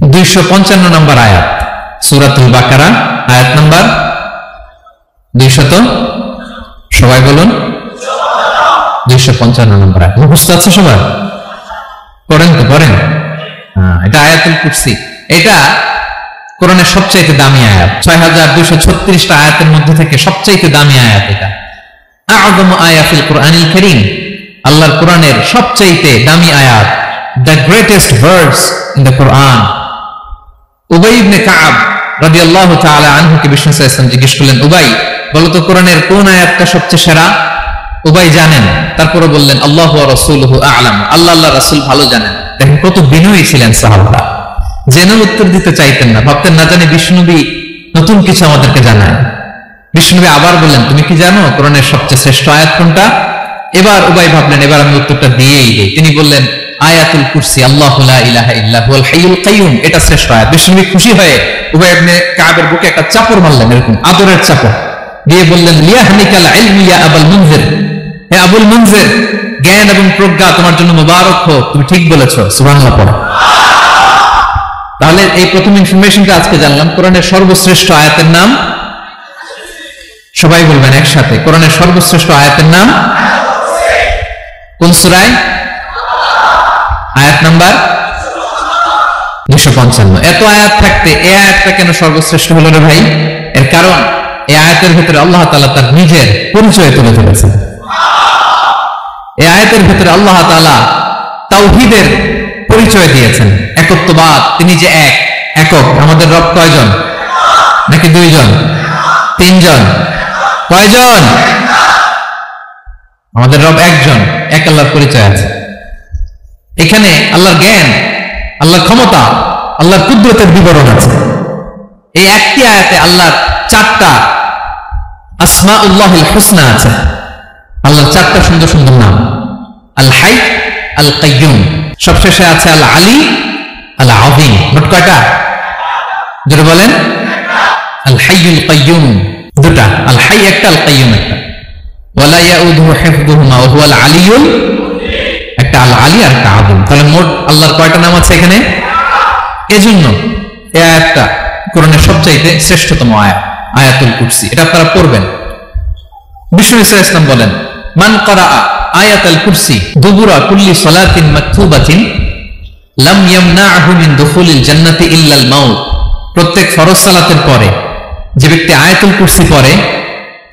255 নম্বর আয়াত, সূরাতুল বাকারা, আয়াত নাম্বার 200, সবাই বলুন 255 নম্বর আয়াত। মুখস্থ আছে সবার? পড়েন তো, পড়েন। এটা আয়াতুল কুরসি। এটা কোরআনের সবচাইতে দামি আয়াত। 6236টা আয়াতের মধ্যে থেকে সবচাইতে দামি আয়াত এটা। আ'যামু আয়াতিল কুরআনিল কারীম, আল্লাহর কোরআনের সবচাইতে দামি আয়াত, the greatest verse in the Quran। উবাই ইবনে কাব রাদিয়াল্লাহু তাআলা আনহুকে বিষ্ণু সাল্লাল্লাহু আলাইহি ওয়াসাল্লাম জিজ্ঞেস করলেন, উবাই বলো তো কোরআনের কোন আয়াতটা সবচেয়ে সেরা? উবাই জানেন, তারপরে বললেন আল্লাহু ওয়া রাসূলুহু আ'লাম, আল্লাহ আল্লাহ রাসূল ভালো জানেন। দেখেন কত বিনয়ী ছিলেন সাহাবারা, জেনে উত্তর দিতে চাইতেন না, ভাবতেন না জানি বিষ্ণুনবী নতুন কিছু আমাদেরকে জানায়। বিষ্ণুনবী আবার বললেন, তুমি কি জানো কোরআনের সবচেয়ে শ্রেষ্ঠ আয়াত কোনটা? এবার উবাই ভাবলেন এবার আমি উত্তরটা দিয়েই দেই। তিনি বললেন আয়াতুল কুরসি, আল্লাহু লা ইলাহা ইল্লা হুয়াল হাইয়ুল কাইয়ুম, এটা শ্রেষ্ঠ আয়াত। বিষ্ণুনবী খুশি হয়ে উবাই ইবনে কাবের বুকে একটা চাপড় মারলেন, এরকম আদরের চাপড় দিয়ে বললেন, লিয়াহনিকাল ইলমি ইয়া আবুল মুনজির, হে আবুল মুনজির, জ্ঞান এবং প্রজ্ঞা তোমার জন্য মোবারক হোক, তুমি ঠিক বলেছো, সুবহানাল্লাহ পড়ো। তাহলে এই প্রথম ইনফরমেশনটা আজকে জানলাম, কোরআনের সর্বশ্রেষ্ঠ আয়াতের নাম, সবাই বলবেন একসাথে, কোরআনের সর্বশ্রেষ্ঠ আয়াতের নাম কোন সূরায়? আয়াত নাম্বার 255। এত আয়াত থাকতে এই আয়াতটা কেন সর্বশ্রেষ্ঠ হলো রে ভাই? এর কারণ এই আয়াতের ভিতরে আল্লাহ তাআলা তার নিজের পরিচয় তুলে ধরেছেন। এই আয়াতের ভিতরে আল্লাহ তাআলা তাওহীদের পরিচয় দিয়েছেন, একত্ববাদ, তিনি যে এক, একক। আমাদের রব কয়জন? নাকি দুইজন, তিনজন? কয়জন? আমাদের রব একজন, এক আল্লাহর পরিচয় আছে। এখানে আল্লাহর জ্ঞান, আল্লাহর ক্ষমতা, আল্লাহর কুদরতের বিবরণ আছে। এই একটি আয়াতে আল্লাহর 4টা আসমাউল্লাহিল হুসনা আছে, আল্লাহর 4টা সুন্দর সুন্দর নাম, আল হাই, আল কাইয়ুম, সবশেষে আছে আল আলী, আল আযীম। মোট কয়টা? জোরে বলেন। আল হাইয়ুল কাইয়ুম দুটা, আল হাই একটা, আল কাইয়ুম একটা। ওয়ালা ইয়াউদুহু হিফযুহুমা ওয়া হুয়াল আলিয়্যুল, একটা আল আলী আর একটা আযীম। তাহলে মোট আল্লাহর কয়টা নাম আছে এখানে? এজন্য এই আয়াতটা কোরআনের সবচাইতে শ্রেষ্ঠতম আয়াত, আয়াতুল কুরসি। এটা আপনারা পড়বেন। বিষ্ণু সাল্লাল্লাহু আলাইহি ওয়াসাল্লাম বলেন, মান করাআ আয়াতুল কুরসি দুবুরা কুল্লি সালাতিন মাকতুবাতিন লাম ইয়ামনাহু মিন দুখুলিল জান্নাতি ইল্লাল মাউত। প্রত্যেক ফরজ সালাতের পরে যে ব্যক্তি আয়াতুল কুরসি পড়ে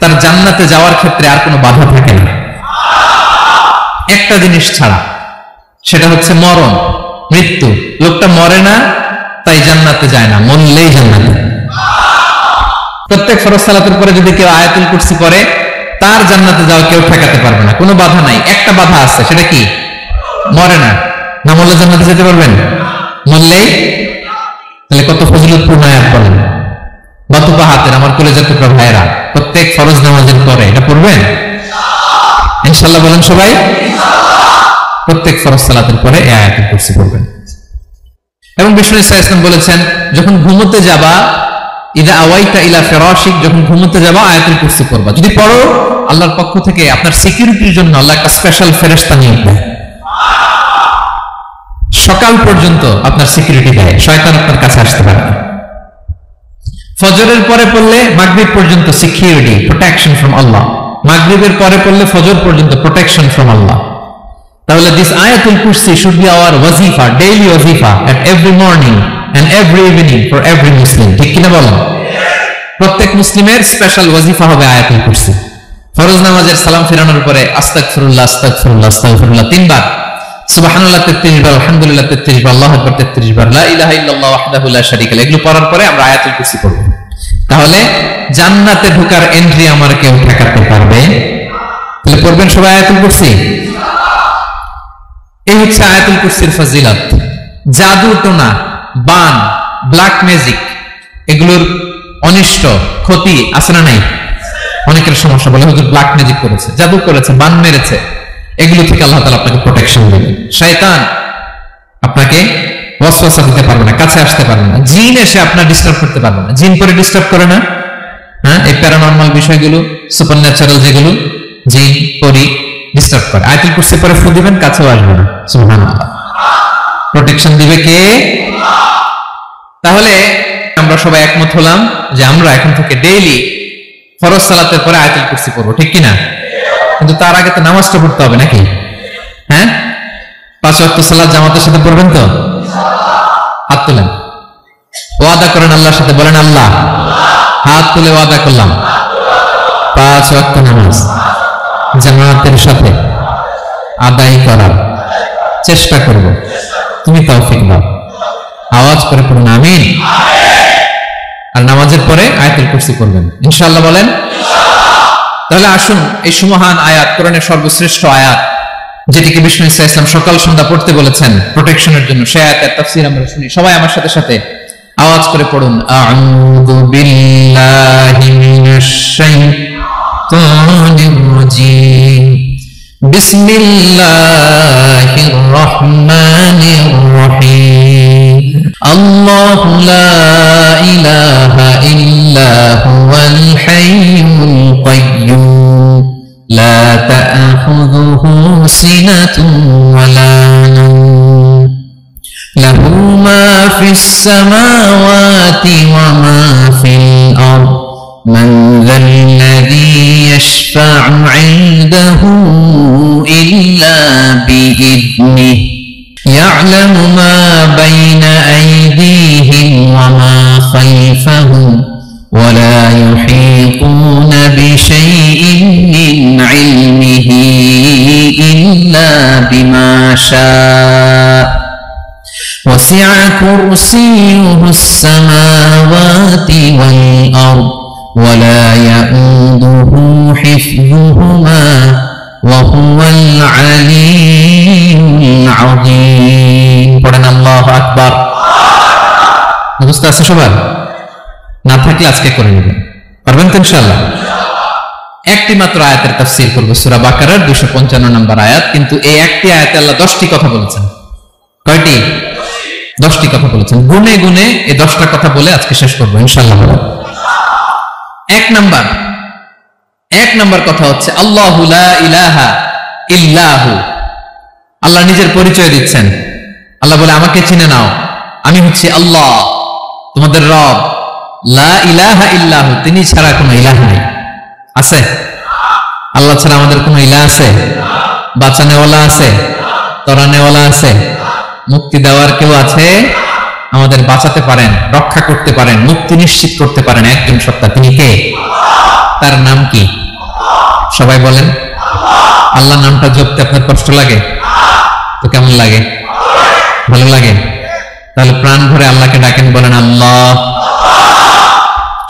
তার জান্নাতে যাওয়ার ক্ষেত্রে আর কোনো বাধা থাকে না, একটা জিনিস ছাড়া, সেটা হচ্ছে মরণ, মৃত্যু। লোকটা মরে না তাই জান্নাতে যায় না, মরলেই জান্নাতে। প্রত্যেক ফরজ সালাতের পরে যদি কেউ আয়াতুল কুরসি পড়ে তার জান্নাতে যাওয়া কেউ ঠেকাতে পারবে না, কোনো বাধা নাই। একটা বাধা আছে, সেটা কি? মরে না, না মরলে জান্নাতে যেতে পারবেন? মরলেই। তাহলে কত ফজিলতপূর্ণ আয়াত বলেন। বাতুপা হাতের আমার কলেজের টুকরা ভাইয়েরা, প্রত্যেক ফরজ নামাজের পরে এটা পড়বেন ইনশাআল্লাহ, বলেন সবাই। প্রত্যেক ফরজ সালাতের পরে এই আয়াতুল কুরসি পড়বেন। এবং বিষ্ণু সাল্লাল্লাহু আলাইহি ওয়াসাল্লাম বলেছেন, যখন ঘুমোতে যাবা, ইদা আওয়াইতা ইলা ফিরাশিক, যখন ঘুমোতে যাবা আয়াতুল কুরসি পড়বা। যদি পড়ো, আল্লাহর পক্ষ থেকে আপনার সিকিউরিটির জন্য আল্লাহ একটা স্পেশাল ফেরেশতা নিয়োগ দেয়, সকাল পর্যন্ত আপনার সিকিউরিটি দেয়, শয়তান আপনার কাছে আসতে পারে না। ফজরের পরে পড়লে মাগরিব পর্যন্ত সিকিউরিটি, প্রোটেকশন ফ্রম আল্লাহ। মাগরিবের পরে পড়লে ফজর পর্যন্ত প্রোটেকশন ফ্রম আল্লাহ। তাহলে this Ayatul Kursi should be our ওয়াজিফা, ডেইলি ওয়াজিফা, at every morning and every evening for every Muslim. ঠিক কিনা বলেন? প্রত্যেক মুসলিমের স্পেশাল ওয়াজিফা হবে আয়াতুল কুরসি। ফরজ নামাজের সালাম ফিরানোর পরে আস্তাগফিরুল্লাহ, আস্তাগফিরুল্লাহ, আস্তাগফিরুল্লাহ 3 বার, সুবহানাল্লাহ 33 বার, আলহামদুলিল্লাহ 33 বার, আল্লাহু আকবার 33 বার, লা ইলাহা ইল্লাল্লাহ ওয়াহদাহু লা শারীকা লাহু, এগুলো পড়ার পরে আমরা আয়াতুল কুরসি পড়ব। তাহলে জান্নাতে ঢোকার এন্ট্রি আমার কেউ ঠেকাতে পারবে? তাহলে পড়বেন সবাই আয়াতুল কুরসি। এই হচ্ছে আয়াতুল কুরসির ফজিলত। জাদু টোনা, বান, ব্ল্যাক ম্যাজিক, এগুলোর অনিষ্ট ক্ষতি আছে না নাই? অনেকের সমস্যা, বলে হুজুর ব্ল্যাক ম্যাজিক করেছে, জাদু করেছে, বান মেরেছে, এগুলো থেকে আল্লাহ তাআলা আপনাকে প্রোটেকশন দেবেন। শয়তান আপনাকে ওয়াসওয়াসা দিতে পারবে না, কাছে আসতে পারবে না। জিন এসে আপনার ডিস্টার্ব করতে পারবে না। জিন পরে ডিস্টার্ব করে না? হ্যাঁ, এই প্যারানরমাল বিষয়গুলো, সুপারন্যাচারাল যেগুলো, জিন পরি ডিস্টার্ব করে। আয়াতুল কুরসি পরে ফু দিবেন, কাছেও আসবে না। সুবহানাল্লাহ। প্রোটেকশন দিবে কে? তাহলে আমরা সবাই একমত হলাম যে আমরা এখন থেকে ডেইলি ফরজ সালাতের পরে আয়াতুল কুরসি পড়বো, ঠিক কিনা? কিন্তু তার আগে তো নামাজটা পড়তে হবে নাকি? হ্যাঁ, 5 ওয়াক্ত সালাত জামাতের সাথে পড়বেন তো? হাত তুলেন, ওয়াদা করেন আল্লাহর সাথে, বলেন আল্লাহ, হাত তুলে ওয়াদা করলাম 5 ওয়াক্ত নামাজ জামাতের সাথে আদায় করার চেষ্টা করব, তুমি তৌফিক দাও। আওয়াজ করে পড়ুন আমিন। আর নামাজের পরে আয়াতুল কুরসি পড়বেন ইনশাআল্লাহ, বলেন তাহলে আসুন এই সুমহান আয়াত, কোরআনের সর্বশ্রেষ্ঠ আয়াত, যেটিকে বিষ্ণু ঈসা ইসলাম সকাল সন্ধ্যা পড়তে বলেছেন প্রোটেকশনের জন্য, সেই আয়াতের তাফসীর আমরা শুনি। সবাই আমার সাথে সাথে আওয়াজ করে পড়ুন, আউযু বিল্লাহি মিনাশ শাইতানির রাজীম, বিসমিল্লাহির রহমানির রহিম, আল্লাহু লা ইলাহা ইল্লা হুয়াল হাইয়ুল কাইয়্যুম লা তা'খুযুহু সিনাতুন ওয়ালা নাওম লাহু মা ফিস সামাওয়াতি ওয়া মা ফিল আরদ মান যাল্লাযী ইয়াশফা'ু 'ইনদাহু ইল্লা বিইذনিহি ইয়া'লামু মা বাইনা আইদিহিম ওয়া মা খালফাহুম ওয়া লা ইউহীতুনা বিশাইইন মিন 'ইলমিহি ইল্লা বিমা শা'a وسع كرسيه السماوات والأرض ولا يئوده حفظهما وهو العلي العظيم পড়েন আল্লাহু আকবার। মুখস্থ আছে সবার? না থাকলে আজকে করে নেবেন, পারবেন তো ইনশাআল্লাহ? একটি মাত্র আয়াতের তাফসীর করব, সূরা বাকারার 255 নম্বর আয়াত। কিন্তু এই একটি আয়াতে আল্লাহ 10টি কথা বলেছেন। কয়টি? 10টি কথা বলেছেন। গুনে গুনে এই 10টা কথা বলে আজকে শেষ করবো ইনশাআল্লাহ। এক নাম্বার কথা হচ্ছে আল্লাহু লা ইলাহা ইল্লাহু। আল্লাহ নিজের পরিচয় দিচ্ছেন। আল্লাহ বলে আমাকে চিনে নাও, আমি হচ্ছি আল্লাহ তোমাদের রব। লা ইলাহা ইল্লাহু, তিনি ছাড়া কোনো ইলাহ নাই। আছে? আল্লাহ ছাড়া আমাদের কোনো ইলাহ আছে? বাঁচানেওয়ালা আছে? তরানেওয়ালা আছে? মুক্তি দেওয়ার কেউ আছে? আমাদের বাঁচাতে পারেন, রক্ষা করতে পারেন, মুক্তি নিশ্চিত করতে পারেন একজন সত্তা, তিনি কে? তার নাম কি? সবাই বলেন। আল্লাহ নামটা জপতে আপনার কষ্ট লাগে তো কেমন লাগে? ভালো লাগে? তাহলে প্রাণ ভরে আল্লাহকে ডাকেন, বলেন আল্লাহ।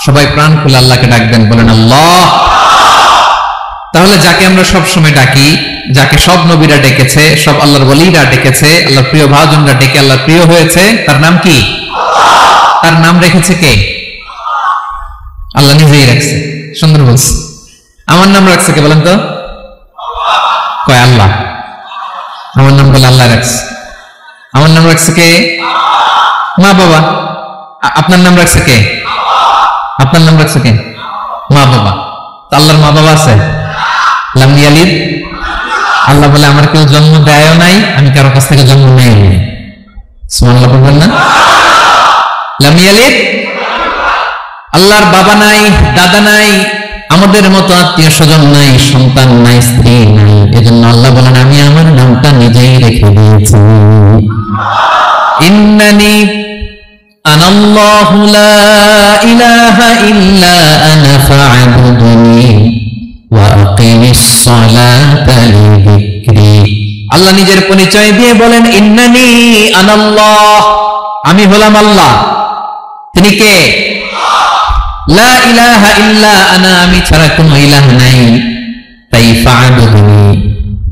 সবাই প্রাণ খুলে আল্লাহকে ডাকবেন, বলেন আল্লাহ। তাহলে যাকে আমরা সব সময় ডাকি, যাকে সব নবীরা ডেকেছে, সব আল্লাহর ওয়ালিরা ডেকেছে, আল্লাহর প্রিয় ভাজনরা ডেকে আল্লাহর প্রিয় হয়েছে, তার নাম কি? তার নাম রেখেছে কে? আল্লাহ নিজেই রাখছে। সুন্দর বলছে। আমার নাম রাখছে কে বলেন তো? কয় আল্লাহ। আমার নাম বলে আল্লাহ রাখছে। আমার নাম রাখছে কে? মা বাবা। আপনার নাম রাখছে কে? আপনার নাম রাখছে কে? মা বাবা। আল্লাহর মা বাবা আছে? লাম ইয়ালিদ। আল্লাহ বলে আমার কেউ জন্ম দেয়ও নাই, আমি কারো কাছ থেকে জন্ম নেই। সুবহানাল্লাহ বলবেন না? লাম ইয়ালিদ। আল্লাহর বাবা নাই, দাদা নাই, আমাদের মতো আত্মীয় স্বজন নাই, সন্তান নাই, স্ত্রী নাই। এজন্য আল্লাহ বলেন আমি আমার নামটা নিজেই রেখে দিয়েছি। ইন্নানি আনাল্লাহু লা ইলাহা ইল্লা আনা ফা'বুদনি ওয়া আকিমিস সালাতা লিযিকরি। আল্লাহ নিজের পরিচয় দিয়ে বলেন ইন্নানি আনাল্লাহ, আমি হলাম আল্লাহ। তিনি কে? লা ইলাহা ইল্লা আনা, আমি ছাড়া কোনো ইলাহ নাই। তাই ফা'বুদনি,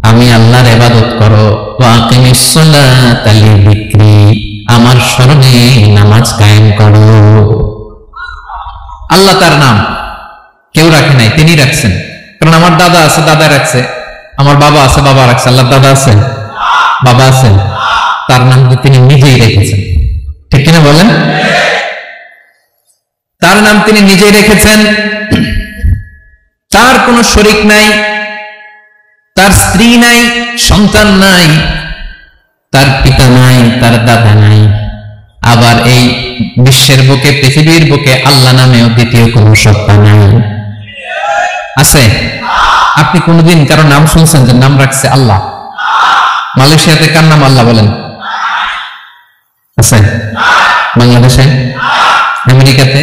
আমি আল্লাহর ইবাদত করো। ওয়া আকিমিস সালাতা লিযিকরি, আমার স্মরণে নামাজ কায়েম করো। আল্লাহ তার নাম কেউ রাখে নাই, তিনি রাখছেন। কারণ আমার দাদা আছে, দাদা রাখছে। আমার বাবা আছে, বাবা রাখছে। আল্লাহ দাদা আছে? বাবা আছে? তার নাম তিনি নিজেই রেখেছেন। ঠিক কিনা বলেন? তার নাম তিনি নিজেই রেখেছেন। তার কোনো শরীক নাই, তার স্ত্রী নাই, সন্তান নাই, তার পিতা নাই, তার দাদা নাই। আবার এই বিশ্বের বুকে, পৃথিবীর বুকে আল্লাহ নামেও দ্বিতীয় কোন সত্তা নাই। আছে? আপনি কোনদিন কারো নাম শুনছেন যে নাম রাখছে আল্লাহ? মালয়েশিয়াতে কার নাম আল্লাহ বলেন? আছে? বাংলাদেশে? আমেরিকাতে?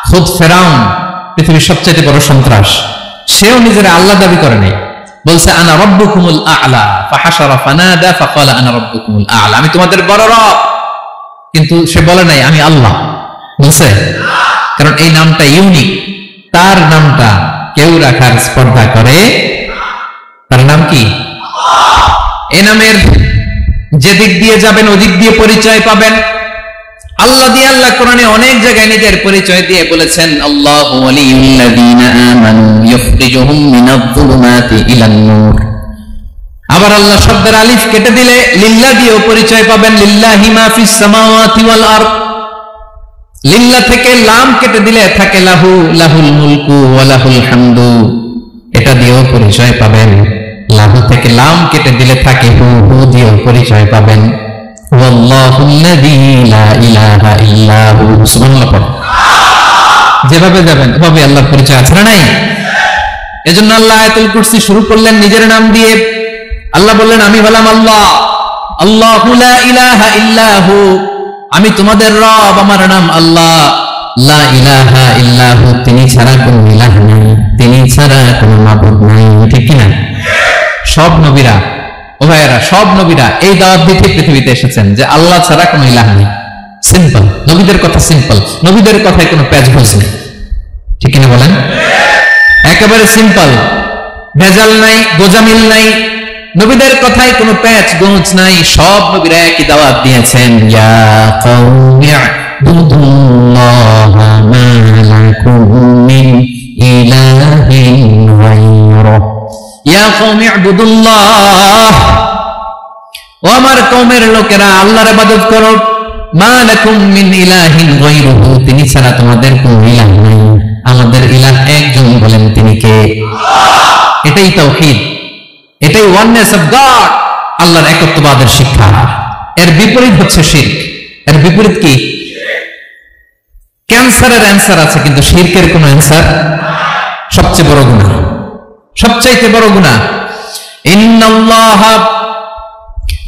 খুদ ফেরাউন, পৃথিবীর সবচেয়ে বড় সন্ত্রাস, সেও নিজের আল্লাহ দাবি করে নাই। বলছে আনা রাব্বুকুমুল আ'লা, ফাহাশারা ফানাদা ফাকালা আনা রাব্বুকুমুল আ'লা, আমি তোমাদের বড় রব। কিন্তু সে বলে নাই আমি আল্লাহ, বলছে? কারণ এই নামটা ইউনিক, তার নামটা কেউ রাখার স্পর্ধা করে। তার নাম কি? এই নামের যেদিক দিয়ে যাবেন ওদিক দিয়ে পরিচয় পাবেন। আল্লাহ দিয়ে আল্লাহ কোরআনে অনেক জায়গায় নিজের পরিচয় দিয়ে বলেছেন, আল্লাহু ওয়ালিয়ুল্লাযীনা আমানু ইখরিজুহুম মিনায-যুলুমাতি ইলান-নূর। আবার আল্লাহ শব্দের আলিফ কেটে দিলে লিল্লাহ দিয়েও পরিচয় পাবেন, লিল্লাহি মা ফিস সামাওয়াতি ওয়াল আরদ। লিল্লাহ থেকে লাম কেটে দিলে থাকে লাহু, লাহুল মুলকু ওয়া লাহুল হামদু, এটা দিয়েও পরিচয় পাবেন। লাহু থেকে লাম কেটে দিলে থাকে হু, হু দিয়েও পরিচয় পাবেন। যেভাবে যাবেন ওভাবে আল্লাহর পরিচয় আছে না নাই? এজন্য আল্লাহ আয়াতুল কুরসি শুরু করলেন নিজের নাম দিয়ে। আল্লাহ বললেন আমি হলাম আল্লাহ, আল্লাহু লা ইলাহা ইল্লাহু, আমি তোমাদের রব, আমার নাম আল্লাহ। লা ইলাহা ইল্লাহু, তিনি ছাড়া কোনো ইলাহ নেই, তিনি ছাড়া কোনো মাবুদ নাই। ঠিক কিনা? সব নবীরা, ও ভাইয়েরা, সব নবীরা এই দাওয়াত দিতে পৃথিবীতে এসেছেন যে আল্লাহ ছাড়া কোনো ইলাহ নেই। সিম্পল, নবীদের কথা সিম্পল, নবীদের কথায় কোনো প্যাচগোজ নেই। ঠিক কিনা বলেন? একেবারে সিম্পল, ভেজাল নাই, গোজামিল নাই, নবীদের কথায় কোনো প্যাচগোজ নাই। সব নবীরা একই দাওয়াত দিয়েছেন, ইয়া কওমি ইবুদুল্লাহা মা লাকুম মিন ইলাহিন গায়রুহু, ইয়া কওমি ইবুদুল্লাহ, ও আমার কওমের লোকেরা আল্লাহর ইবাদত করো, মা লাকুম মিন ইলাহিন গায়রুহু, তিনি ছাড়া তোমাদের কোনো ইলাহ নেই। আমাদের ইলাহ একজন, বলেন তিনি কে? আল্লাহ। এটাই তাওহীদ, এটাই ওয়াননেস অফ গড, আল্লাহর একত্ববাদের শিক্ষা। এর বিপরীত হচ্ছে শিরক। এর বিপরীত কি? ক্যান্সারের অ্যান্সার আছে কিন্তু শিরকের কোনো অ্যান্সার। সবচেয়ে বড় গুনাহ, সবচাইতে বড় গুনাহ। ইন্নাল্লাহা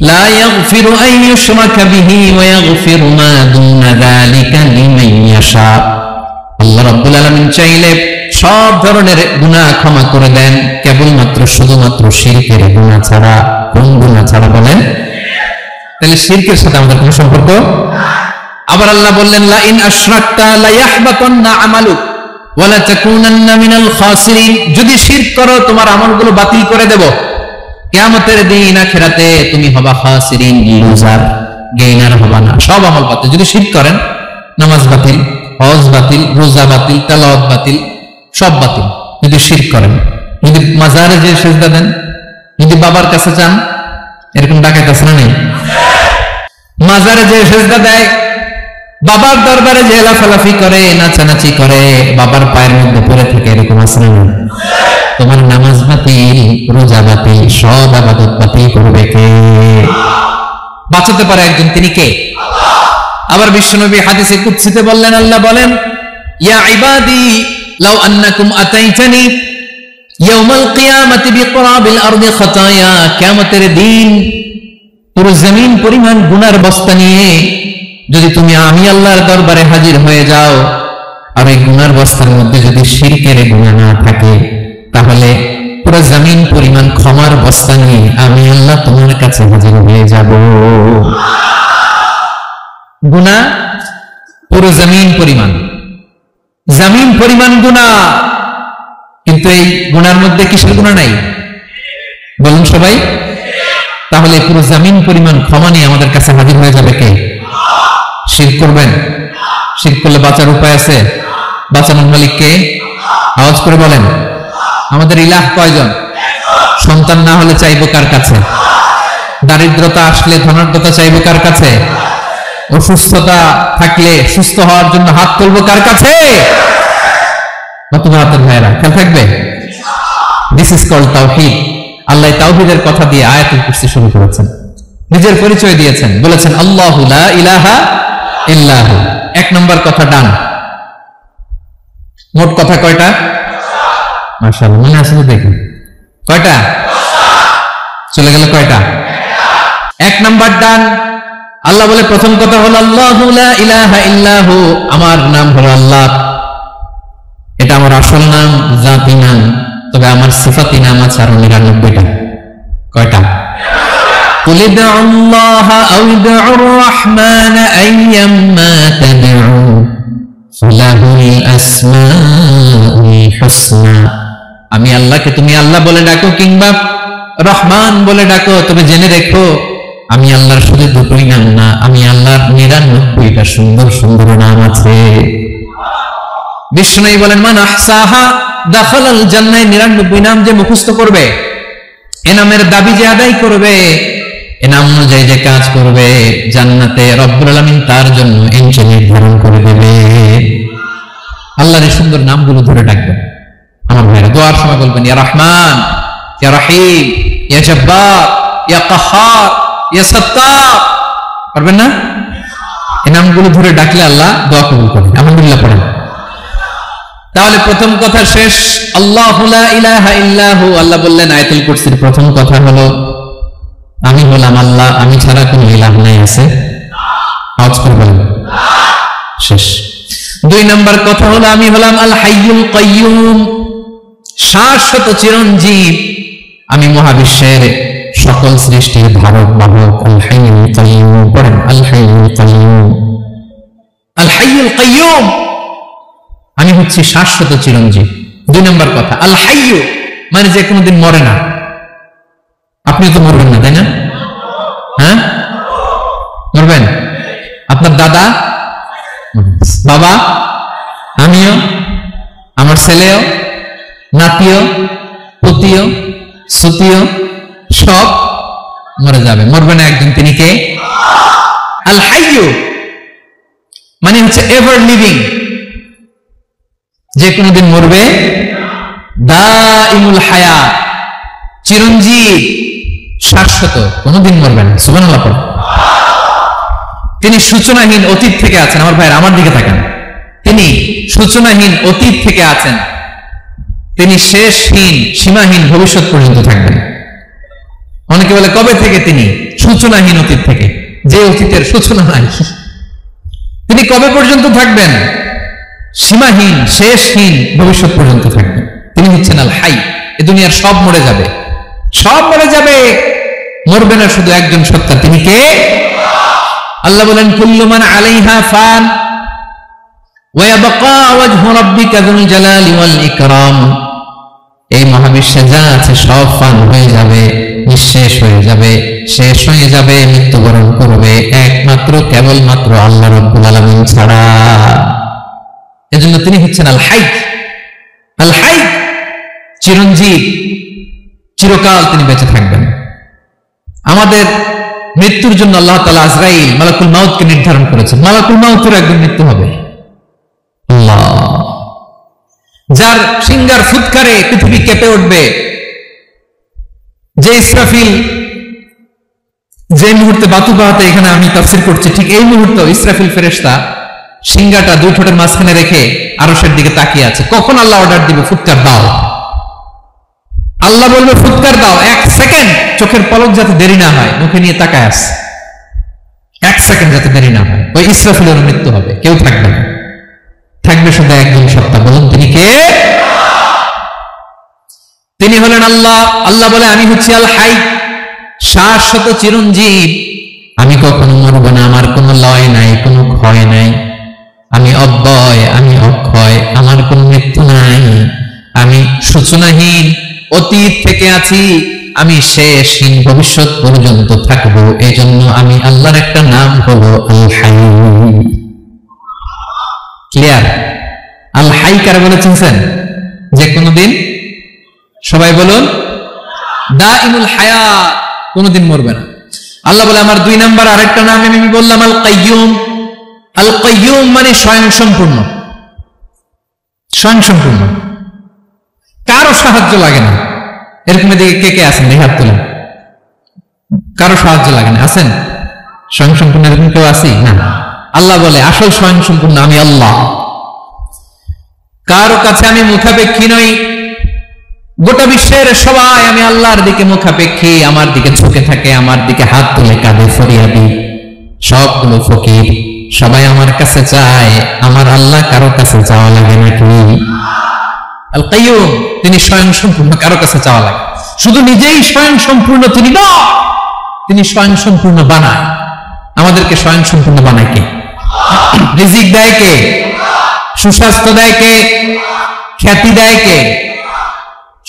লা ইয়াগফিরু আন ইউশরাকা বিহি ওয়া ইয়াগফিরু মা দুনা যালিকা লিমান ইয়াশা। আল্লাহ রাব্বুল আলামিন চাইলে সব ধরনের গুনাহ ক্ষমা করে দেন, কেবলমাত্র শুধুমাত্র শিরকের গুনাহ ছাড়া। কোন গুনাহ ছাড়া বলেন? তাহলে শিরকের সাথে আমাদের কোনো সম্পর্ক। আবার আল্লাহ বললেন, লা ইন আশরাকতা লা ইয়াহবাতান্না আমালুক ওয়া লা তাকুনান্না মিনাল খাসিরিন, যদি শিরক করো তোমার আমলগুলো বাতিল করে দেব, কিয়ামতের দিন আখিরাতে তুমি হবা খাসিরিন, লুজার, গেইনার হবা না, সব আমল বাতিল। যদি শিরক করেন, নামাজ বাতিল, হজ বাতিল, রোজা বাতিল, তেলাওয়াত বাতিল, সব বাতিল। যদি শিরক করেন, যদি মাজারে যে সিজদা দেন, যদি বাবার কাছে যান, এরকম ডাকাত আছে না নেই? মাজারে যে সিজদা দেয়, বাবার দরবারে যে লাফালাফি করে, নাচানাচি করে, বাবার পায়ের মধ্যে পড়ে থাকে, এরকম আছে না? তোমার নামাজ বাতিল, রোজা বাতিল, সব ইবাদত বাতিল করবে কে? বাঁচাতে পারে একজন, তিনি কে? আবার বিশ্বনবী হাদিসে কুদসিতে বললেন, আল্লাহ বলেন, ইয়া ইবাদি লাউ আন্নাকুম আতাইতানি ইয়াউমাল কিয়ামাতি বিকরাবিল আরদি খাতায়া, কিয়ামতের দিন পুরো জমিন পরিমাণ গুনার বস্তা নিয়ে যদি তুমি আমি আল্লাহর দরবারে হাজির হয়ে যাও, আর এই গুনার বস্তার মধ্যে যদি শিরকের গুনাহ না থাকে, তাহলে পুরো জমিন পরিমাণ ক্ষমার বস্তা নিয়ে আমি আল্লাহ তোমার কাছে হাজির হয়ে যাব। গুনাহ পুরো জমিন পরিমাণ, জমিন পরিমাণ গুনাহ, কিন্তু এই গুনার মধ্যে কিসের গুনাহ নাই? বলুন সবাই। তাহলে পুরো জমিন পরিমাণ ক্ষমা নিয়ে আমাদের কাছে হাজির হয়ে যাবে কে? শিরক করবেন? শিরক করলে বাঁচার উপায় আছে? বাঁচানোর মালিক কে? আওয়াজ করে বলেন। আমাদের ইলাহ কয়জন? সন্তান না হলে চাইবো কার কাছে? দারিদ্রতা আসলে ধনাঢ্যতা চাইবো কার কাছে? অসুস্থতা থাকলে সুস্থ হওয়ার জন্য হাত তুলবো কার কাছে? নতুন ভাইয়েরা খেয়াল থাকবে। দিস ইজ কল্ড তাওহীদ। আল্লাহ তাওহীদের কথা দিয়ে আয়াতুল কুরসি শুরু করেছেন, নিজের পরিচয় দিয়েছেন, বলেছেন আল্লাহু লা ইলাহা ইল্লাহু। এক নম্বর কথা ডান। মোট কথা কয়টা? মাশাআল্লাহ, মনে আছে তো দেখুন কয়টা? চলে গেল কয়টা? এক নম্বর ডান। আল্লাহ বলে প্রথম কথা হলো আল্লাহু লা ইলাহা ইল্লাহু, আমার নাম হলো আল্লাহ। এটা আমার আসল নাম, জাতি নাম। তবে আমার সিফাতি নাম আছে আরো 99টা। কয়টা? কুল ইদউল্লাহ আও ইদউর রাহমান আইয়াম্মা তাদউ ফালাহুল আসমাউল হুসনা। আমি আল্লাহকে তুমি আল্লাহ বলে ডাকো কিংবা রহমান বলে ডাকো, তবে জেনে রেখো আমি আল্লাহর শুধু দুটোই নাম না, আমি আল্লাহর 99টা সুন্দর সুন্দর নাম আছে। বিষ্ণু বলেন মান আহসাহা দাখালাল জান্নাহ। 99 নাম যে মুখস্থ করবে, এ নামের দাবি যে আদায় করবে, এ নাম অনুযায়ী যে কাজ করবে, জান্নাতে রব্বুল আলামিন তার জন্য এন্ট্রি নির্ধারণ করে দেবে। আল্লাহর এই সুন্দর নামগুলো ধরে ডাকবেন। আমার ভাইরা দোয়ার সময় বলবেন ইয়া রহমান, ইয়া রহিম, ইয়া জব্বার, ইয়া কাহ্হার, ইয়া সাত্তার। পারবেন না? এই নামগুলো ধরে ডাকলে আল্লাহ দোয়া কবুল করেন। আলহামদুলিল্লাহ পড়েন। তাহলে প্রথম কথা শেষ, আল্লাহু লা ইলাহা ইল্লাহু। আল্লাহ বললেন আয়াতুল কুরসির প্রথম কথা হলো আমি হলাম আল্লাহ, আমি ছাড়া কোনো ইলাহ নাই আছে? আওয়াজ করে বলেন শেষ। দুই নাম্বার কথা হলো আমি হলাম আল হাইয়ুল কাইয়ুম, শাশ্বত চিরঞ্জীব। আমি মহাবিশ্বের সকল সৃষ্টির ধারক বাহক। আল হাইয়ুল কাইয়ুম পড়েন, আল হাইয়ুল কাইয়ুম, আল হাইয়ুল কাইয়ুম। আমি হচ্ছি শাশ্বত চিরঞ্জীব। দুই নম্বর কথা আল হাইয়ু, মানে যে কোনোদিন মরে না। আপনি তো মরবেন না, তাই না? হ্যাঁ, মরবেন। আপনার দাদা, বাবা, আমিও, আমার ছেলেও, নাতিও, পুতিও, সুতিও সব মরে যাবে। মরবে না একদিন, তিনি কে? আল হাইয়ু মানে হচ্ছে এভার লিভিং, যে কোনোদিন মরবে। দাইমুল হায়াত, চিরঞ্জীব, শাশ্বত, কোনোদিন মরবে না। সুবহানাল্লাহ পড়েন। তিনি সূচনাহীন, অতীত থেকে আছেন। আমার ভাইয়ের আমার দিকে তাকান। তিনি সূচনাহীন, অতীত থেকে আছেন। তিনি শেষহীন, সীমাহীন, ভবিষ্যৎ পর্যন্ত থাকবেন। অনেকে বলে কবে থেকে? তিনি সূচনাহীন, অতীত থেকে, যে অতীতের সূচনা নাই। তিনি কবে পর্যন্ত থাকবেন? সীমাহীন, শেষহীন, ভবিষ্যৎ পর্যন্ত থাকবেন। তিনি হচ্ছেন আল হাই। এ দুনিয়ার সব মরে যাবে, সব মরে যাবে, মরবে না শুধু একজন সত্তা। তিনি কে? আল্লাহ বলেন কুল্লু মান আলাইহা ফান ওয়া ইয়াবকা ওয়াজহু রাব্বিকা যুল জালালি ওয়াল ইকরাম। এই মহাবিশ্বে যা আছে সব ফান হয়ে যাবে, নিঃশেষ হয়ে যাবে, শেষ হয়ে যাবে, মৃত্যুবরণ করবে একমাত্র কেবলমাত্র আল্লাহ রাব্বুল আলামিন ছাড়া। এজন্য তিনি হচ্ছেন আল হাই। আল হাই চিরঞ্জীব, চিরকাল তিনি বেঁচে থাকবেন। আমাদের মৃত্যুর জন্য আল্লাহ তাআলা আজরাইল মালাকুল মাউতকে নির্ধারণ করেছেন। মালাকুল মাউতের একদিন মৃত্যু হবে। আল্লাহ, যার সিংহার ফুৎকারে পৃথিবী কেঁপে উঠবে, যে ইসরাফিল যে মুহূর্তে বাতু বাহাতে এখানে আমি তাফসীর করছি, ঠিক এই মুহূর্তে ইসরাফিল ফেরেশতা সিংহাটা দুই ঠোঁটের মাঝখানে রেখে আরশের দিকে তাকিয়ে আছে। কখন আল্লাহ অর্ডার দিবে ফুৎকার দাও, আল্লাহ বলবে ফুৎকার দাও, 1 সেকেন্ড চোখের পলক যাতে দেরি না হয়, মুখে নিয়ে তাকায় আছে, 1 সেকেন্ড যাতে দেরি না হয়, ওই ইসরাফিলের মৃত্যু হবে। কেউ থাকবে না, থাকবে শুধু একজন সত্তা। বলুন তিনি কে? তিনি হলেন আল্লাহ। আল্লাহ বলে আমি হচ্ছি আল হাই, শাশ্বত চিরঞ্জীব। আমি কখনো মরব না, আমার কোনো লয় নাই, কোনো ক্ষয় নাই। আমি অব্যয়, আমি অক্ষয়, আমার কোনো মৃত্যু নাই। আমি সূচনাহীন, অতীত থেকে আছি, আমি শেষহীন, ভবিষ্যৎ পর্যন্ত থাকবো। এই জন্য আমি আল্লাহর একটা নাম হলো আল হাই। ক্লিয়ার? আল হাই কারা বলে চিনছেন? যে কোনোদিন, সবাই বলুন, দাইমুল হায়াত, কোনোদিন মরবে না। আল্লাহ বলে আমার 2 নাম্বার আরেকটা নাম আমি বললাম আল কাইয়ুম। আল কাইয়ুম মানে স্বয়ংসম্পূর্ণ, স্বয়ংসম্পূর্ণ, কারো সাহায্য লাগে না। এরকম দিকে কে কে আছেন? হাত তোলেন। কারো সাহায্য লাগে না, আছেন? স্বয়ংসম্পূর্ণ এরকম কেউ আছি না? আল্লাহ বলে আসল স্বয়ংসম্পূর্ণ আমি আল্লাহ, কারো কাছে আমি মুখাপেক্ষী নই। গোটা বিশ্বের সবাই আমি আল্লাহর দিকে মুখাপেক্ষী, আমার দিকে ঝুঁকে থাকে, আমার দিকে হাত তুলে কাঁদে ফরিয়াদি। সবগুলো ফকির, সবাই আমার কাছে চায়, আমার আল্লাহ কারো কাছে চাওয়া লাগে নাকি? আল কাইয়ুম, তিনি স্বয়ংসম্পূর্ণ, কারো কাছে চাওয়া লাগে। শুধু নিজেই স্বয়ংসম্পূর্ণ তিনি না, তিনি স্বয়ংসম্পূর্ণ বানায়। আমাদেরকে স্বয়ংসম্পূর্ণ বানায় কে? রিজিক দেয় কে? সুস্বাস্থ্য দেয় কে? খ্যাতি দেয় কে?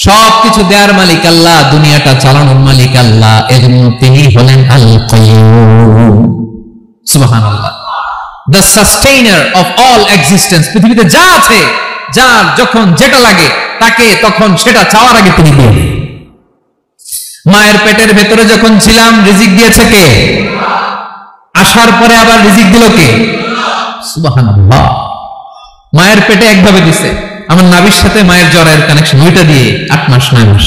সবকিছু দেওয়ার মালিক আল্লাহ, দুনিয়াটা চালানোর মালিক আল্লাহ। এজন্য তিনি হলেন আল কাইয়ুম। সুবহানাল্লাহ। The sustainer of all existence. পৃথিবীতে যা আছে, যার যখন যেটা লাগে তাকে তখন সেটা চাওয়ার আগে তিনি দিয়ে দেন। মায়ের পেটের ভেতরে যখন ছিলাম রিজিক দিয়েছে কে? আসার পরে আবার রিজিক দিল কে? সুবহানাল্লাহ। মায়ের পেটে একভাবে দিছে, আমার নাভির সাথে মায়ের জরায়ের কানেকশন, ওইটা দিয়ে 8 মাস 9 মাস।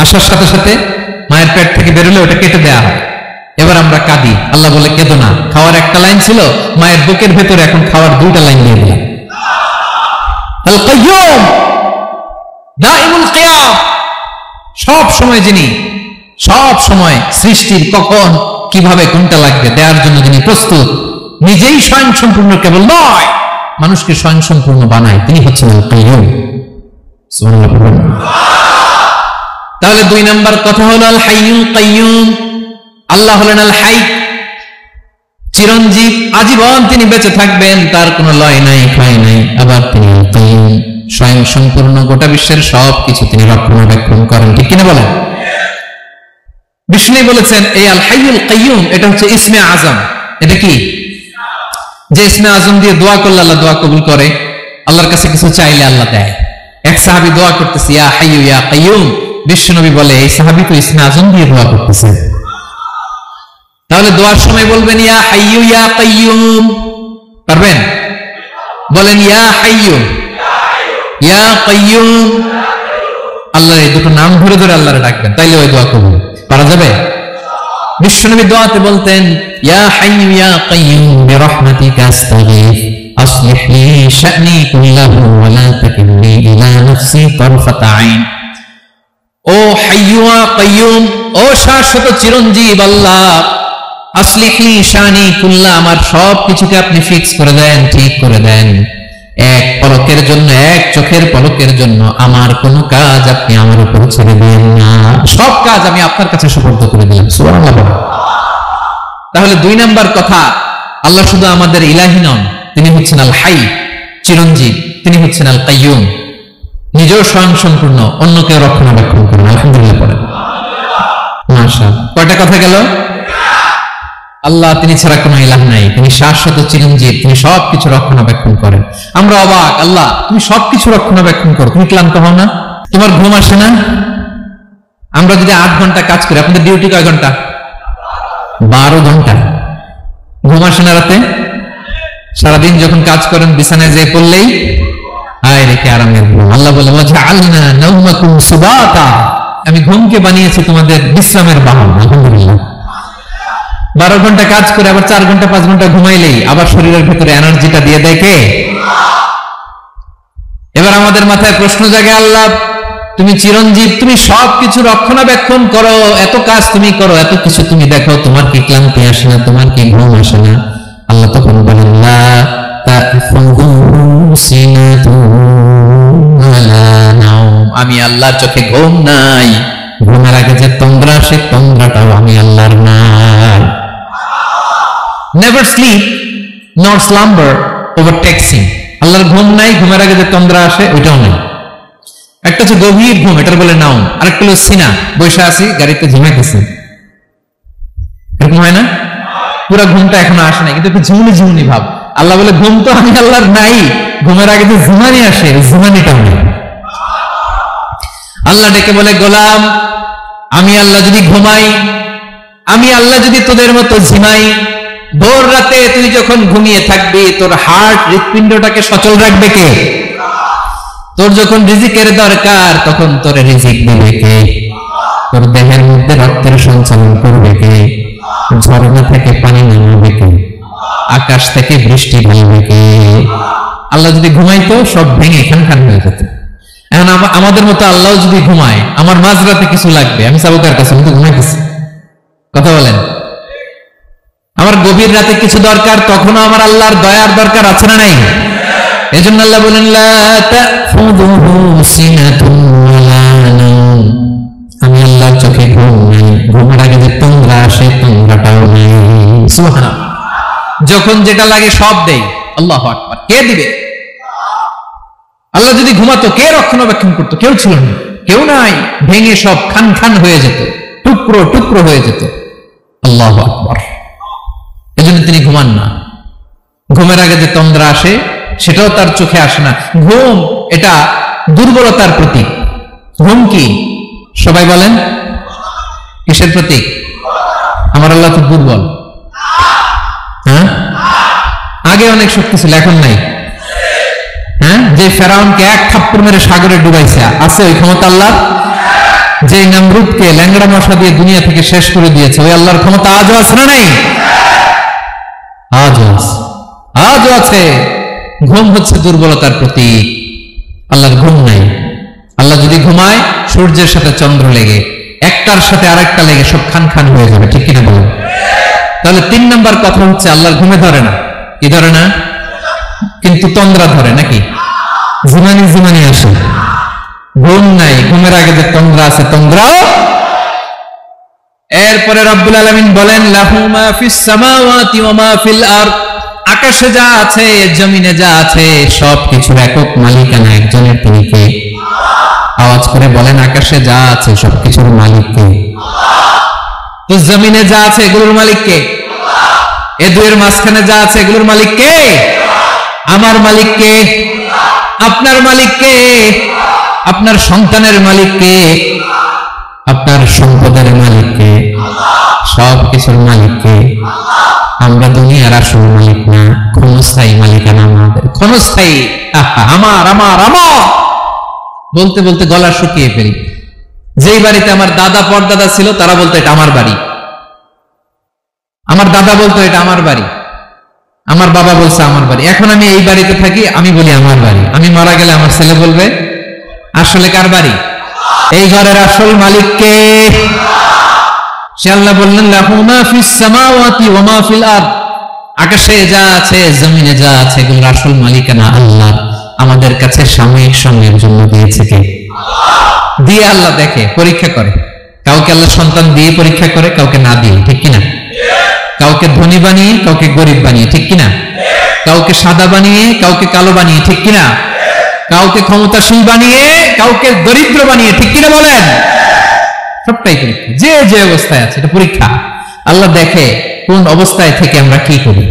আসার সাথে সাথে মায়ের পেট থেকে বেরোলে ওটা কেটে দেওয়া হয়। এবার আমরা কাঁদি, আল্লাহ বলে কেঁদো না, খাওয়ার একটা লাইন ছিল, মায়ের বুকের ভেতরে এখন খাওয়ার 2টা লাইন দিয়ে দিলাম। আল কাইয়ুম, দাইমুল কিয়াম, সব সময় যিনি, সব সময় সৃষ্টির কখন কিভাবে কোনটা লাগবে দেওয়ার জন্য যিনি প্রস্তুত, নিজেই স্বয়ংসম্পূর্ণ কেবল নয়, মানুষকে স্বয়ংসম্পূর্ণ বানায়, তিনি হচ্ছেন আল কাইয়ুম। সুবহানাল্লাহ। তাহলে 2 নাম্বার কথা হলো আল হাইয়ুল কাইয়ুম। আল্লাহ হলেন আল হাই, চিরঞ্জীব, আজীবন তিনি বেঁচে থাকবেন, তার কোনো লয় নাই, ক্ষয় নাই। আবার তিনি আল কাইয়ুম, স্বয়ংসম্পূর্ণ, গোটা বিশ্বের সবকিছু তিনি রক্ষণাবেক্ষণ করেন। ঠিক কিনা বলেন? বিষ্ণু বলেছেন এই আল হাইয়ুল কাইয়ুম এটা হচ্ছে ইসমে আজম। এটা কি? যে ইসমে আজম দিয়ে দোয়া করলে আল্লাহ দোয়া কবুল করে, আল্লাহর কাছে কিছু চাইলে আল্লাহ দেয়। এক সাহাবী দোয়া করতেছে ইয়া হাইয়ু ইয়া কাইয়ুম, বিষ্ণু বলে এই সাহাবী তো ইসমে আজম দিয়ে দোয়া করতেছে, তাহলে দোয়ার সময় বলবেন ইয়া হাইয়ু ইয়া কাইয়ুম। পারবেন? বলেন ইয়া হাইয়ু ইয়া কাইয়ুম। আল্লাহর এই দুটো নাম ধরে ধরে আল্লাহরে ডাকবেন, তাইলে ওই দোয়া কবুল। পারা যাবে? বিশ্বনবী দোয়াতে বলতেন ইয়া হাইয়ু ইয়া কাইয়ুম বিরহমাতিকা আস্তাগীথ আসলিহ লি শা'নি কুল্লাহু ওয়া লা তাকিলনি ইলা নাফসি তারফাতা আইন। ও হাইয়ু ওয়া কাইয়ুম, ও শাশ্বত চিরঞ্জীব আল্লাহ, আসলিহ লি শা'নি কুল্লাহ, আমার সব কিছুকে আপনি ফিক্স করে দেন, ঠিক করে দেন। এক পলকের জন্য, এক চোখের পলকের জন্য আমার কোনো কাজ আপনি আমার উপর ছেড়ে দেন না, সব কাজ আমি আপনার কাছে সুপর্দ করে দিলাম। সুবহানাল্লাহ। তাহলে 2 নাম্বার কথা, আল্লাহ শুধু আমাদের ইলাহি নন, তিনি হচ্ছেন আল হাই, চিরঞ্জীব, তিনি হচ্ছেন আল কাইয়ুম, নিজেও স্বয়ংসম্পূর্ণ, অন্যকে রক্ষণাবেক্ষণ করেন। আলহামদুলিল্লাহ পড়েন। মাশাআল্লাহ। কয়টা কথা গেল? আল্লাহ তিনি ছাড়া কোনো ইলাহ নাই, তিনি শাশ্বত চিরঞ্জীব, তিনি সবকিছু রক্ষণাবেক্ষণ করেন। আমরা অবাক, আল্লাহ তুমি সবকিছু রক্ষণাবেক্ষণ করো, তুমি ক্লান্ত হও না? তোমার ঘুম আসে না? আমরা যদি 8 ঘন্টা কাজ করি, আপনাদের ডিউটি কয় ঘন্টা? 12 ঘন্টা। ঘুম আসে না রাতে? সারাদিন যখন কাজ করেন বিছানায় যেয়ে পড়লেই হায় রেখে আরামের ঘুম। আল্লাহ বলে ওয়াজআলনা নাওমাকুম সুবাতা, আমি ঘুমকে বানিয়েছি তোমাদের বিশ্রামের বাহন। আলহামদুলিল্লাহ। 12 ঘন্টা কাজ করে আবার 4 ঘন্টা 5 ঘন্টা ঘুমাইলেই আবার শরীরের ভেতরে এনার্জিটা দিয়ে দেয় কে? এবার আমাদের মাথায় প্রশ্ন জাগে, আল্লাহ তুমি চিরঞ্জীব, তুমি সবকিছু রক্ষণাবেক্ষণ করো, এত কাজ তুমি করো, এত কিছু তুমি দেখো, তোমার কি ক্লান্তি আসে না? তোমার কি ঘুম আসে না? আল্লাহ তখন বলেন লা তা'খুযুহু সিনাতুন ওয়ালা নাওম, আমি আল্লাহর চোখে ঘুম নাই, ঘুমের আগে যে তন্দ্রা, সে তন্দ্রাটাও আমি আল্লাহর নাই। নেভার স্লিপ নর স্লাম্বার ওভারটেকস হিম, আল্লাহর ঘুম নাই, ঘুমের আগে যে তন্দ্রা আসে ওইটাও নাই। একটা হচ্ছে গভীর ঘুম, এটার বলে নাওম, আরেকটা হলো সিনা, বসে আছি গাড়িতে ঝিমাইতেছি, এরকম হয় না? পুরা ঘুমটা এখনো আসে নাই, কিন্তু একটু ঝিমুনি ঝিমুনি ভাব। আল্লাহ বলে ঘুম তো আমি আল্লাহর নাই, ঘুমের আগে যে ঝিমানি আসে, ঝিমানিটাও নেই। আল্লাহ ডেকে বলে গোলাম, আমি আল্লাহ যদি ঘুমাই, আমি আল্লাহ যদি তোদের মতো ঝিমাই, ভোর রাতে তুই যখন ঘুমিয়ে থাকবি, তোর হার্ট, হৃৎপিণ্ডটাকে সচল রাখবে কে? তোর যখন রিজিকের দরকার তখন তোর রিজিক দিবে কে? তোর দেহের মধ্যে রক্তের সঞ্চালন করবে কে? ঝর্ণা থেকে পানি নামাবে কে? আকাশ থেকে বৃষ্টি ঢালবে কে? আল্লাহ যদি ঘুমাইতো সব ভেঙে খান হয়ে যেত। এখন আমাদের মতো আল্লাহ যদি ঘুমায়, আমার মাঝরাতে কিছু লাগবে, আমি যাবো কার কাছে? আমি তো ঘুমাইতেছি। কথা বলেন। আমার গভীর রাতে কিছু দরকার, তখনও আমার আল্লাহর দয়ার দরকার আছে না নাই? এজন্য আল্লাহ বলেন লা তাখুযুহু সিনাতুন ওয়ালা নাওম, আমি আল্লাহর চোখে ঘুম নাই, ঘুমের আগে যে তোমরা আসে তোমরাটাও নেই। সুবহানাল্লাহ। যখন যেটা লাগে সব দেই। আল্লাহু আকবার। কে দিবে? আল্লাহ যদি ঘুমাতো কে রক্ষণাবেক্ষণ করতো? কেউ ছিল না, কেউ নাই, ভেঙে সব খান হয়ে যেত, টুকরো টুকরো হয়ে যেত। আল্লাহু আকবার। এজন্য তিনি ঘুমান না। ঘুমের আগে যে তন্দ্রা আসে সেটাও তার চোখে আসে না। ঘুম এটা দুর্বলতার প্রতীক। ঘুম কি? সবাই বলেন কিসের প্রতীক? আমার আল্লাহ খুব দুর্বল। হ্যাঁ, আগে অনেক শক্তি ছিল, এখন নাই। হ্যাঁ, যে ফেরাউনকে এক থাপ্পড় মেরে সাগরে ডুবাইছে, আছে ওই ক্ষমতা আল্লাহ? যে নমরুদকে ল্যাংড়া মশা দিয়ে দুনিয়া থেকে শেষ করে দিয়েছে, ওই আল্লাহর ক্ষমতা আজও আছে না নাই? আজও আছে। ঘুম হচ্ছে দুর্বলতার প্রতীক। আল্লাহর ঘুম নাই। আল্লাহ যদি ঘুমায়, সূর্যের সাথে চন্দ্র লেগে, একটার সাথে আরেকটা লেগে সব খান হয়ে যাবে। ঠিক কিনা বলুন? তাহলে 3 নম্বর কথা হচ্ছে আল্লাহর ঘুমে ধরে না। কি ধরে না? কিন্তু তন্দ্রা ধরে নাকি? জিমানি আসে। ঘুম নাই, ঘুমের আগে যে তন্দ্রা আছে, তন্দ্রাও। এরপরে রব্বুল আলামিন বলেন লাহু মা ফিস সামাওয়াতি ওয়া মা ফিল আরদ, আকাশে যা আছে জমিনে যা আছে সবকিছুর একক মালিকানা একজনের, তিনি কে? আওয়াজ করে বলেন আকাশে যা আছে সবকিছুর মালিক কে? তো জমিনে যা আছে এগুলোর মালিক কে? এ দুয়ের মাঝখানে যা আছে এগুলোর মালিক কে? আমার মালিক কে? আপনার মালিক কে? আপনার সন্তানের মালিক কে? আপনার সম্পদের মালিক কে? সবকিছুর মালিক কে? আমরা দুনিয়ার আসল মালিক না, ক্ষণস্থায়ী মালিকানা আমাদের। ক্ষণস্থায়ী। আমার আমার আমার বলতে বলতে গলা শুকিয়ে ফেলি। যেই বাড়িতে আমার দাদা পরদাদা ছিল তারা বলতো এটা আমার বাড়ি, আমার দাদা বলতো এটা আমার বাড়ি, আমার বাবা বলছে আমার বাড়ি। এখন আমি এই বাড়িতে থাকি, আমি বলি আমার বাড়ি। আমি মারা গেলে আমার ছেলে বলবে আসলে কার বাড়ি? এই ঘরের আসল মালিক কে? সে আল্লাহ বললেন লাহু মা ফিস সামাওয়াতি ওয়া মা ফিল আরদ, আকাশে যা আছে জমিনে যা আছে এগুলোর আসল মালিকানা আল্লাহ। আমাদের কাছে সাময়িক সময়ের জন্য দিয়েছে কে? দিয়ে আল্লাহ দেখে, পরীক্ষা করে। কাউকে আল্লাহ সন্তান দিয়ে পরীক্ষা করে, কাউকে না দিয়ে। ঠিক কিনা? কাউকে ধনী বানিয়ে, কাউকে গরিব বানিয়ে। ঠিক কিনা? কাউকে সাদা বানিয়ে, কাউকে কালো বানিয়ে। ঠিক কিনা? কাউকে ক্ষমতাশীল বানিয়ে, কাউকে দরিদ্র বানিয়ে। ঠিক কিনা বলেন? সবটাই পরীক্ষা। যে যে অবস্থায় আছে এটা পরীক্ষা। আল্লাহ দেখে কোন অবস্থায় থেকে আমরা কি করি।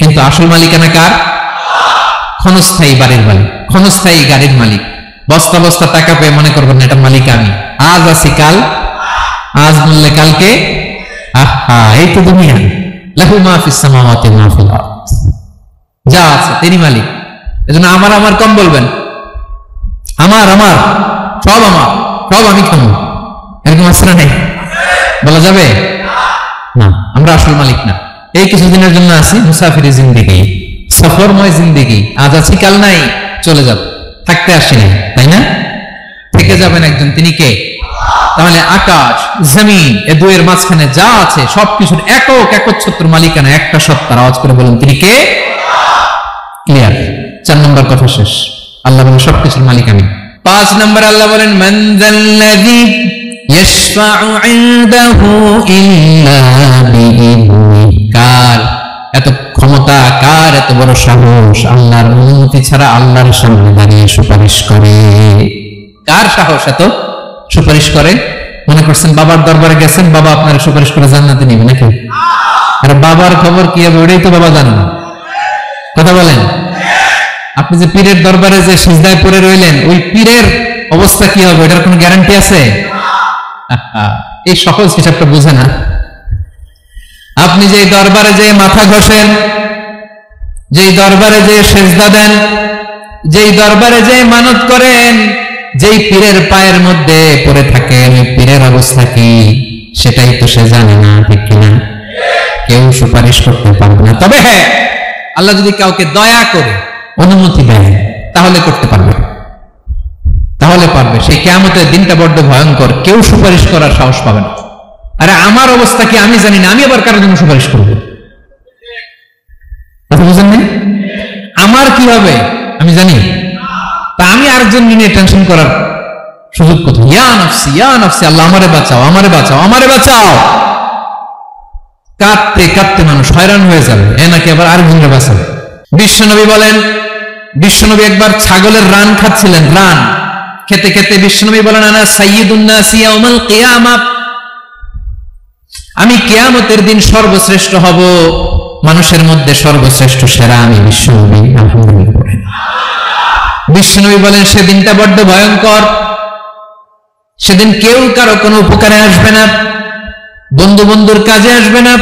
কিন্তু আসল মালিকানা কার? ক্ষণস্থায়ী বাড়ির মালিক, ক্ষণস্থায়ী গাড়ির মালিক। বস্তা বস্তা টাকা পেয়ে মনে করবেন এটা মালিক আমি। আজ আছি কাল, আজ বললে কালকে। আহা, এই তো দুনিয়া। লাহু মা ফিস সামাওয়াতি ওয়া মা ফিল আরদ, যা আছে তিনি মালিক। এজন্য আমার আমার কম বলবেন। আমার আমার সব আমার, সব আমি খাবো, এরকম আছে না? নাই বলা যাবে না। আমরা আসল মালিক না। এই কিছুদিনের জন্য আছি মুসাফিরি জিন্দেগি, সফরময় জিন্দেগি। আজ আছি কাল নাই, চলে যাব। থাকতে আসি নাই, তাই না? থেকে যাবেন একজন, তিনি কে? তাহলে আকাশ জমিন এ দুয়ের মাঝখানে যা আছে সবকিছুর একক একচ্ছত্র মালিকানা একটা সত্তার। আওয়াজ করে বলেন তিনি কে? ক্লিয়ার। 4 নম্বর কথা শেষ। আল্লাহ বলেন সবকিছুর মালিক আমি। 5 নম্বর আল্লাহ বলেন মান যাল্লাযী ইয়াশফাউ ইনদাহু ইল্লা বিইذনিহি, কার এত ক্ষমতা, কার এত বড় সাহস আল্লাহর অনুমতি ছাড়া আল্লাহর সামনে দাঁড়িয়ে সুপারিশ করে? কার সাহস এত সুপারিশ করে? মনে করছেন বাবার দরবারে গেছেন, বাবা আপনার সুপারিশ করে জান্নাতে নিবে নাকি? আরে বাবার খবর কি হবে ওটাই তো বাবা জানে না। কথা বলেন। আপনি যে পীরের দরবারে যে সিজদায় পড়ে রইলেন, ওই পীরের অবস্থা কি হবে এটার কোনো গ্যারান্টি আছে? এই সহজ হিসাবটা বুঝে না। আপনি যে দরবারে যে মাথা ঘষেন, যেই দরবারে যে সিজদা দেন, যেই দরবারে যে মানত করেন, যেই পীরের পায়ের মধ্যে পড়ে থাকেন, পীরের অবস্থা কি সেটাই তো সে জানে না। ঠিক কিনা? কেউ সুপারিশ করতে পারবে না। তবে হ্যাঁ, আল্লাহ যদি কাউকে দয়া করে অনুমতি দেয় তাহলে করতে পারবে, তাহলে পারবে। সেই কিয়ামতের দিনটা বড্ড ভয়ঙ্কর, কেউ সুপারিশ করার সাহস পাবে না। আরে আমার অবস্থা কি আমি জানি না, আমি আবার কারোর জন্য সুপারিশ করবো? কথা বুঝেন না? আমার কি হবে আমি জানি, তা আমি আরেকজন নিয়ে টেনশন করার সুযোগ কোথায়? ইয়া নাফসি ইয়া নাফসি, আল্লাহ আমারে বাঁচাও আমারে বাঁচাও আমারে বাঁচাও। কাঁদতে কাঁদতে মানুষ হয়রান হয়ে যাবে, এ নাকি আবার আরেকজনের বাঁচাবে। বিশ্বনবী বলেন, বিশ্বনবী একবার ছাগলের রান খাচ্ছিলেন, রান খেতে খেতে বিশ্বনবী বলেন, আনা সাইয়্যিদুন নাসি ইয়াউমাল কিয়ামা, আমি কিয়ামতের দিন সর্বশ্রেষ্ঠ হব, মানুষের মধ্যে সর্বশ্রেষ্ঠ সেরা আমি বিশ্বনবী। আলহামদুলিল্লাহ। বিশ্বনবী বলেন সেদিনটা বড্ড ভয়ঙ্কর, সেদিন কেউ কারো কোনো উপকারে আসবে না, বন্ধু বন্ধুর কাজে আসবে না,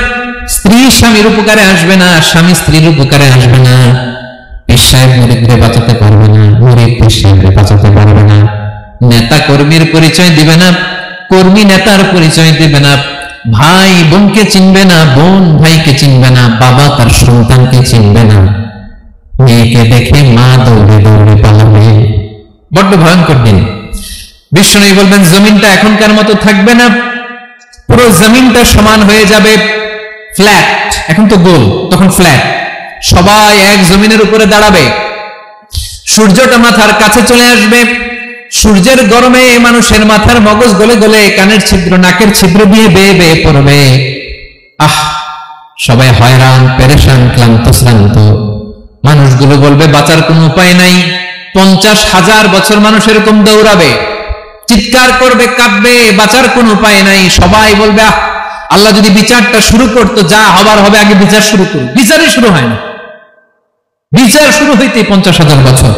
স্ত্রী স্বামীর উপকারে আসবে না, স্বামী স্ত্রীর উপকারে আসবে না, পীর সাহেব মুরিদরে বাঁচাতে পারবে না, মুরিদ পীর সাহেবরে বাঁচাতে পারবে না, নেতা কর্মীর পরিচয় দিবে না, কর্মী নেতার পরিচয় দিবে না, ভাই বোনকে চিনবে না, বোন ভাইকে চিনবে না, বাবা তার সন্তানকে চিনবে না, মেয়েকে দেখে মা দৌড়ে দৌড়ে পালাবে। বড্ড ভয়ঙ্কর দিন। বিশ্বনবী বলবেন জমিনটা এখনকার মতো থাকবে না, পুরো জমিনটা সমান হয়ে যাবে, ফ্ল্যাট। এখন তো গোল, তখন ফ্ল্যাট। সবাই এক জমিনের উপরে দাঁড়াবে, সূর্যটা মাথার কাছে চলে আসবে, সূর্যের গরমে মানুষের মাথার মগজ গলে গলে কানের ছিদ্র নাকের ছিদ্র দিয়ে বেয়ে বেয়ে পড়বে। আহ, সবাই হয়রান পেরেশান ক্লান্ত শ্রান্ত। মানুষগুলো বলবে বাঁচার কোনো উপায় নাই। 50,000 বছর মানুষ এরকম দৌড়াবে, চিৎকার করবে, কাঁদবে, বাঁচার কোনো উপায় নাই। সবাই বলবে আহ, আল্লাহ যদি বিচারটা শুরু করতো, যা হবার হবে, আগে বিচার শুরু করুন। বিচারই শুরু হয় না, বিচার শুরু হইতে 50,000 বছর।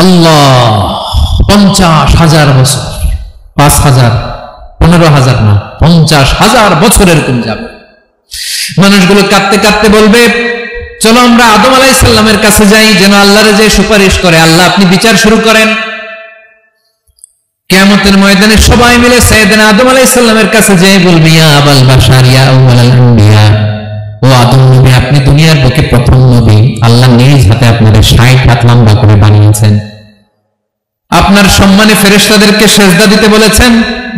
আল্লাহ, 50,000 বছর, 5,000, 15,000 না, 50,000 বছর এরকম যাবে। মানুষগুলো কাঁদতে কাঁদতে বলবে চলো আমরা আদম আলাইহিস সালামের কাছে যাই, যেন আল্লাহরে যে সুপারিশ করে, আল্লাহ আপনি বিচার শুরু করেন। কিয়ামতের ময়দানে সবাই মিলে সাইয়েদনা আদম আলাইহিস সালামের কাছে যেয়ে বলবে ইয়া আবাল বাশার ইয়া আউয়ালাল আম্বিয়া, ও আদম নবী, আপনি দুনিয়ার বুকে প্রথম নবী, আল্লাহ নিজ হাতে আপনার 60 হাত লম্বা করে বানিয়েছেন, আপনার সম্মানে ফেরেশতাদেরকে সেজদা দিতে বলেছেন,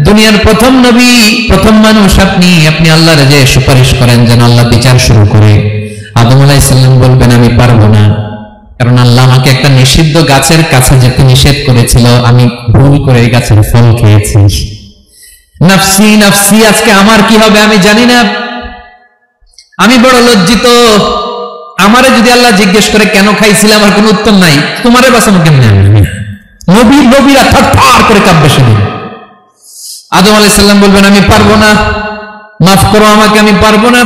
দুনিয়ার প্রথম নবী, প্রথম মানুষ আপনি, আপনি আল্লাহর যে সুপারিশ করেন যেন আল্লাহ বিচার শুরু করে। আদম আলাইহিস সালাম বলবেন আমি পারবো না, কারণ আল্লাহ আমাকে একটা নিষিদ্ধ গাছের কাছে যেতে নিষেধ করেছিল, আমি ভুল করে এই গাছের ফল খেয়েছি। নাফসি নাফসি, আজকে আমার কি হবে আমি জানি না, আমি বড় লজ্জিত। আমারে যদি আল্লাহ জিজ্ঞেস করে কেন খাইছিলে, আমার কোনো উত্তর নাই, তোমারে বাঁচানো কেমনে? নবীরা থরথর করে কাঁপবে সেদিন। আদম আলাইহিস সালাম বলবেন আমি পারবো না, মাফ করো আমাকে, আমি পারবো না,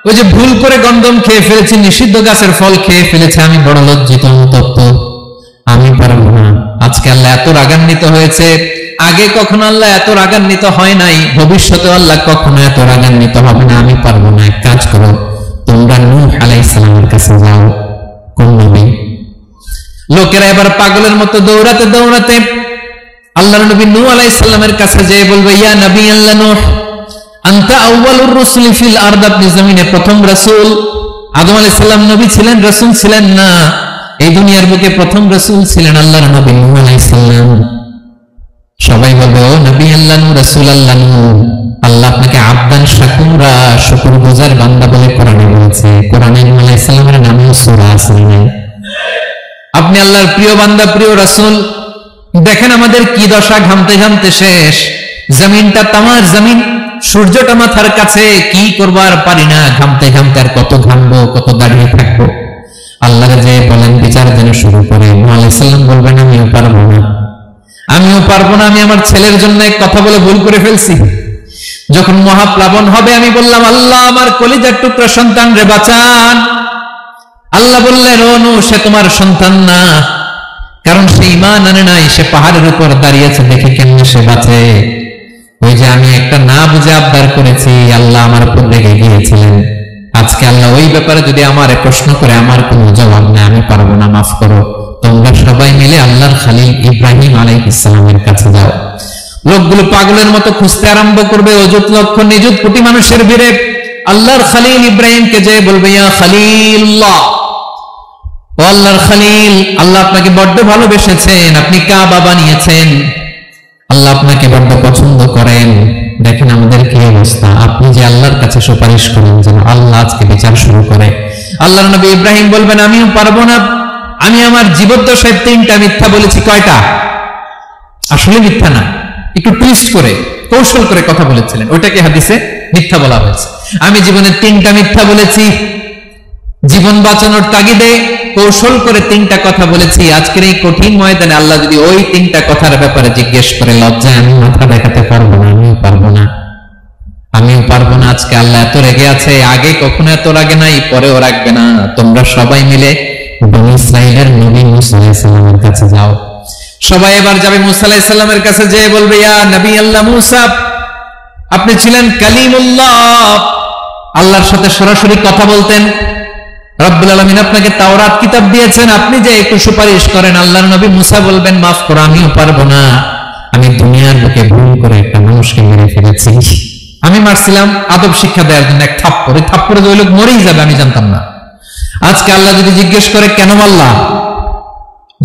ওই যে ভুল করে গন্ধম খেয়ে ফেলেছি, নিষিদ্ধ গাছের ফল খেয়ে ফেলেছে, আমি বড় লজ্জিত অনুতপ্ত, আমি পারবো না। আজকে আল্লাহ এত রাগান্বিত হয়েছে, আগে কখনো আল্লাহ এত রাগান্বিত হয় নাই, ভবিষ্যতে আল্লাহ কখনো এত রাগান্বিত হবে না, আমি পারবো না। এক কাজ করো, তোমরা নূহ আলাইহিস সালামের কাছে যাও। কোন নবী? লোকেরা এবার পাগলের মতো দৌড়াতে দৌড়াতে আল্লাহর নবী নূহ আলাইহিস সালামের কাছে যেয়ে বলবে ইয়া নবী আল্লাহ নূহ, আনতা আউয়ালুর রাসূলি ফিল আরদ, আপনি জমিনে প্রথম রাসূল। আদম আলাইহিস সালাম নবী ছিলেন, রাসূল ছিলেন না, এই দুনিয়ার বুকে প্রথম রাসূল ছিলেন আল্লাহর নবী নূহ আলাইহিস সালাম। সবাই বলবে ও নবী আল্লাহ নূহ, রাসূল আল্লাহ নূহ, আল্লাহ আপনাকে আবদান শাকুরা, শুকরগুজার বান্দা বলে কোরআনে বলেছে। কোরআনে নূহ আলাইহিস সালামের নামে সূরা আছে। আপনি আল্লাহর প্রিয় বান্দা, প্রিয় রাসূল। দেখেন আমাদের কি দশা, ঘামতে ঘামতে শেষ, জমিনটা তামার জমিন, সূর্যটা মাথার কাছে, কি করবার পারি না, ঘামতে ঘামতে আর কত ঘামবো, কত দাঁড়িয়ে থাকবো। আল্লাহরে যে বলেন বিচার যেন শুরু করে। নূহ আলাইহিস সালাম বলবেন আমিও পারবো না, আমিও পারবো না, আমি আমার ছেলের জন্য এক কথা বলে ভুল করে ফেলছি। যখন মহাপ্লাবন হবে আমি বললাম আল্লাহ আমার কলিজার টুকরা সন্তান রে বাঁচান। আল্লাহ বললেন ও নূহ, সে তোমার সন্তান না, কারণ সে ঈমান আনে নাই, সে পাহাড়ের উপর দাঁড়িয়েছে, দেখে কেমনে সে বাঁচে। ওই যে আমি একটা না বুঝে আবদার করেছি, আল্লাহ আমার উপর রেগে গিয়েছিলেন। আজকে আল্লাহ ওই ব্যাপারে যদি আমারে প্রশ্ন করে, আমার কোনো জবাব নেই, আমি পারবো না, মাফ করো। তোমরা সবাই মিলে আল্লাহর খলিল ইব্রাহিম আলাইহিস সালামের কাছে যাও। লোকগুলো পাগলের মতো খুঁজতে আরম্ভ করবে, অযুত লক্ষ নিযুত কোটি মানুষের ভিড়ে আল্লাহর খলিল ইব্রাহিমকে যে বলবে ইয়া খলিলুল্লাহ, ও আল্লাহর খলিল, আল্লাহ আপনাকে বড্ড ভালোবেসেছেন, আপনি কাবা বানিয়েছেন, আল্লাহ আপনাকে বড্ড পছন্দ করেন। দেখেন আমাদের কি অবস্থা। আপনি যে আল্লাহর কাছে সুপারিশ করেন যেন আল্লাহ আজকে বিচার শুরু করে। আল্লাহর নবী ইব্রাহিম বলবেন আমিও পারবো না, আমি আমার জীবদ্দশায় 3টা মিথ্যা বলেছি। কয়টা? আসলে মিথ্যা না, একটু টুইস্ট করে কৌশল করে কথা বলেছিলেন, ওইটাকে হাদিসে মিথ্যা বলা হয়েছে। আমি জীবনে 3টা মিথ্যা বলেছি, জীবন বাঁচানোর তাগিদে কৌশল করে 3টা কথা বলেছি। আজকের এই কঠিন ময়দানে আল্লাহ যদি ওই 3টা কথার ব্যাপারে জিজ্ঞেস করে, লজ্জায় আমি মাথা দেখাতে পারবো না, আমিও পারবো না, আমিও পারবো না। আজকে আল্লাহ এত রেগে আছে, আগে কখনো এত রাগে নাই, পরেও রাখবে না। তোমরা সবাই মিলে বনী ইসরাইলের নবী মুসা আলাইহিস সালামের কাছে যাও। সবাই এবার যাবে মুসা আলাইহিস সালামের কাছে, যেয়ে বলবে ইয়া নবী আল্লাহ মুসা, আপনি ছিলেন কালিমুল্লাহ, আল্লাহর সাথে সরাসরি কথা বলতেন, রব্বুল আলামিন আপনাকে তাওরাত কিতাব দিয়েছেন, আপনি যে একটু সুপারিশ করেন। আল্লাহর নবী মুসা বলবেন মাফ করো, আমিও পারবো না, আমি দুনিয়ার বুকে ভুল করে একটা মানুষকে মেরে ফেলেছি। আমি মারছিলাম আদব শিক্ষা দেওয়ার জন্য এক থাপ্পড়, ওই থাপ্পড়ে ওই লোক মরেই যাবে, আমি জানতাম না। আজকে আল্লাহ যদি জিজ্ঞেস করে কেন মারলাম,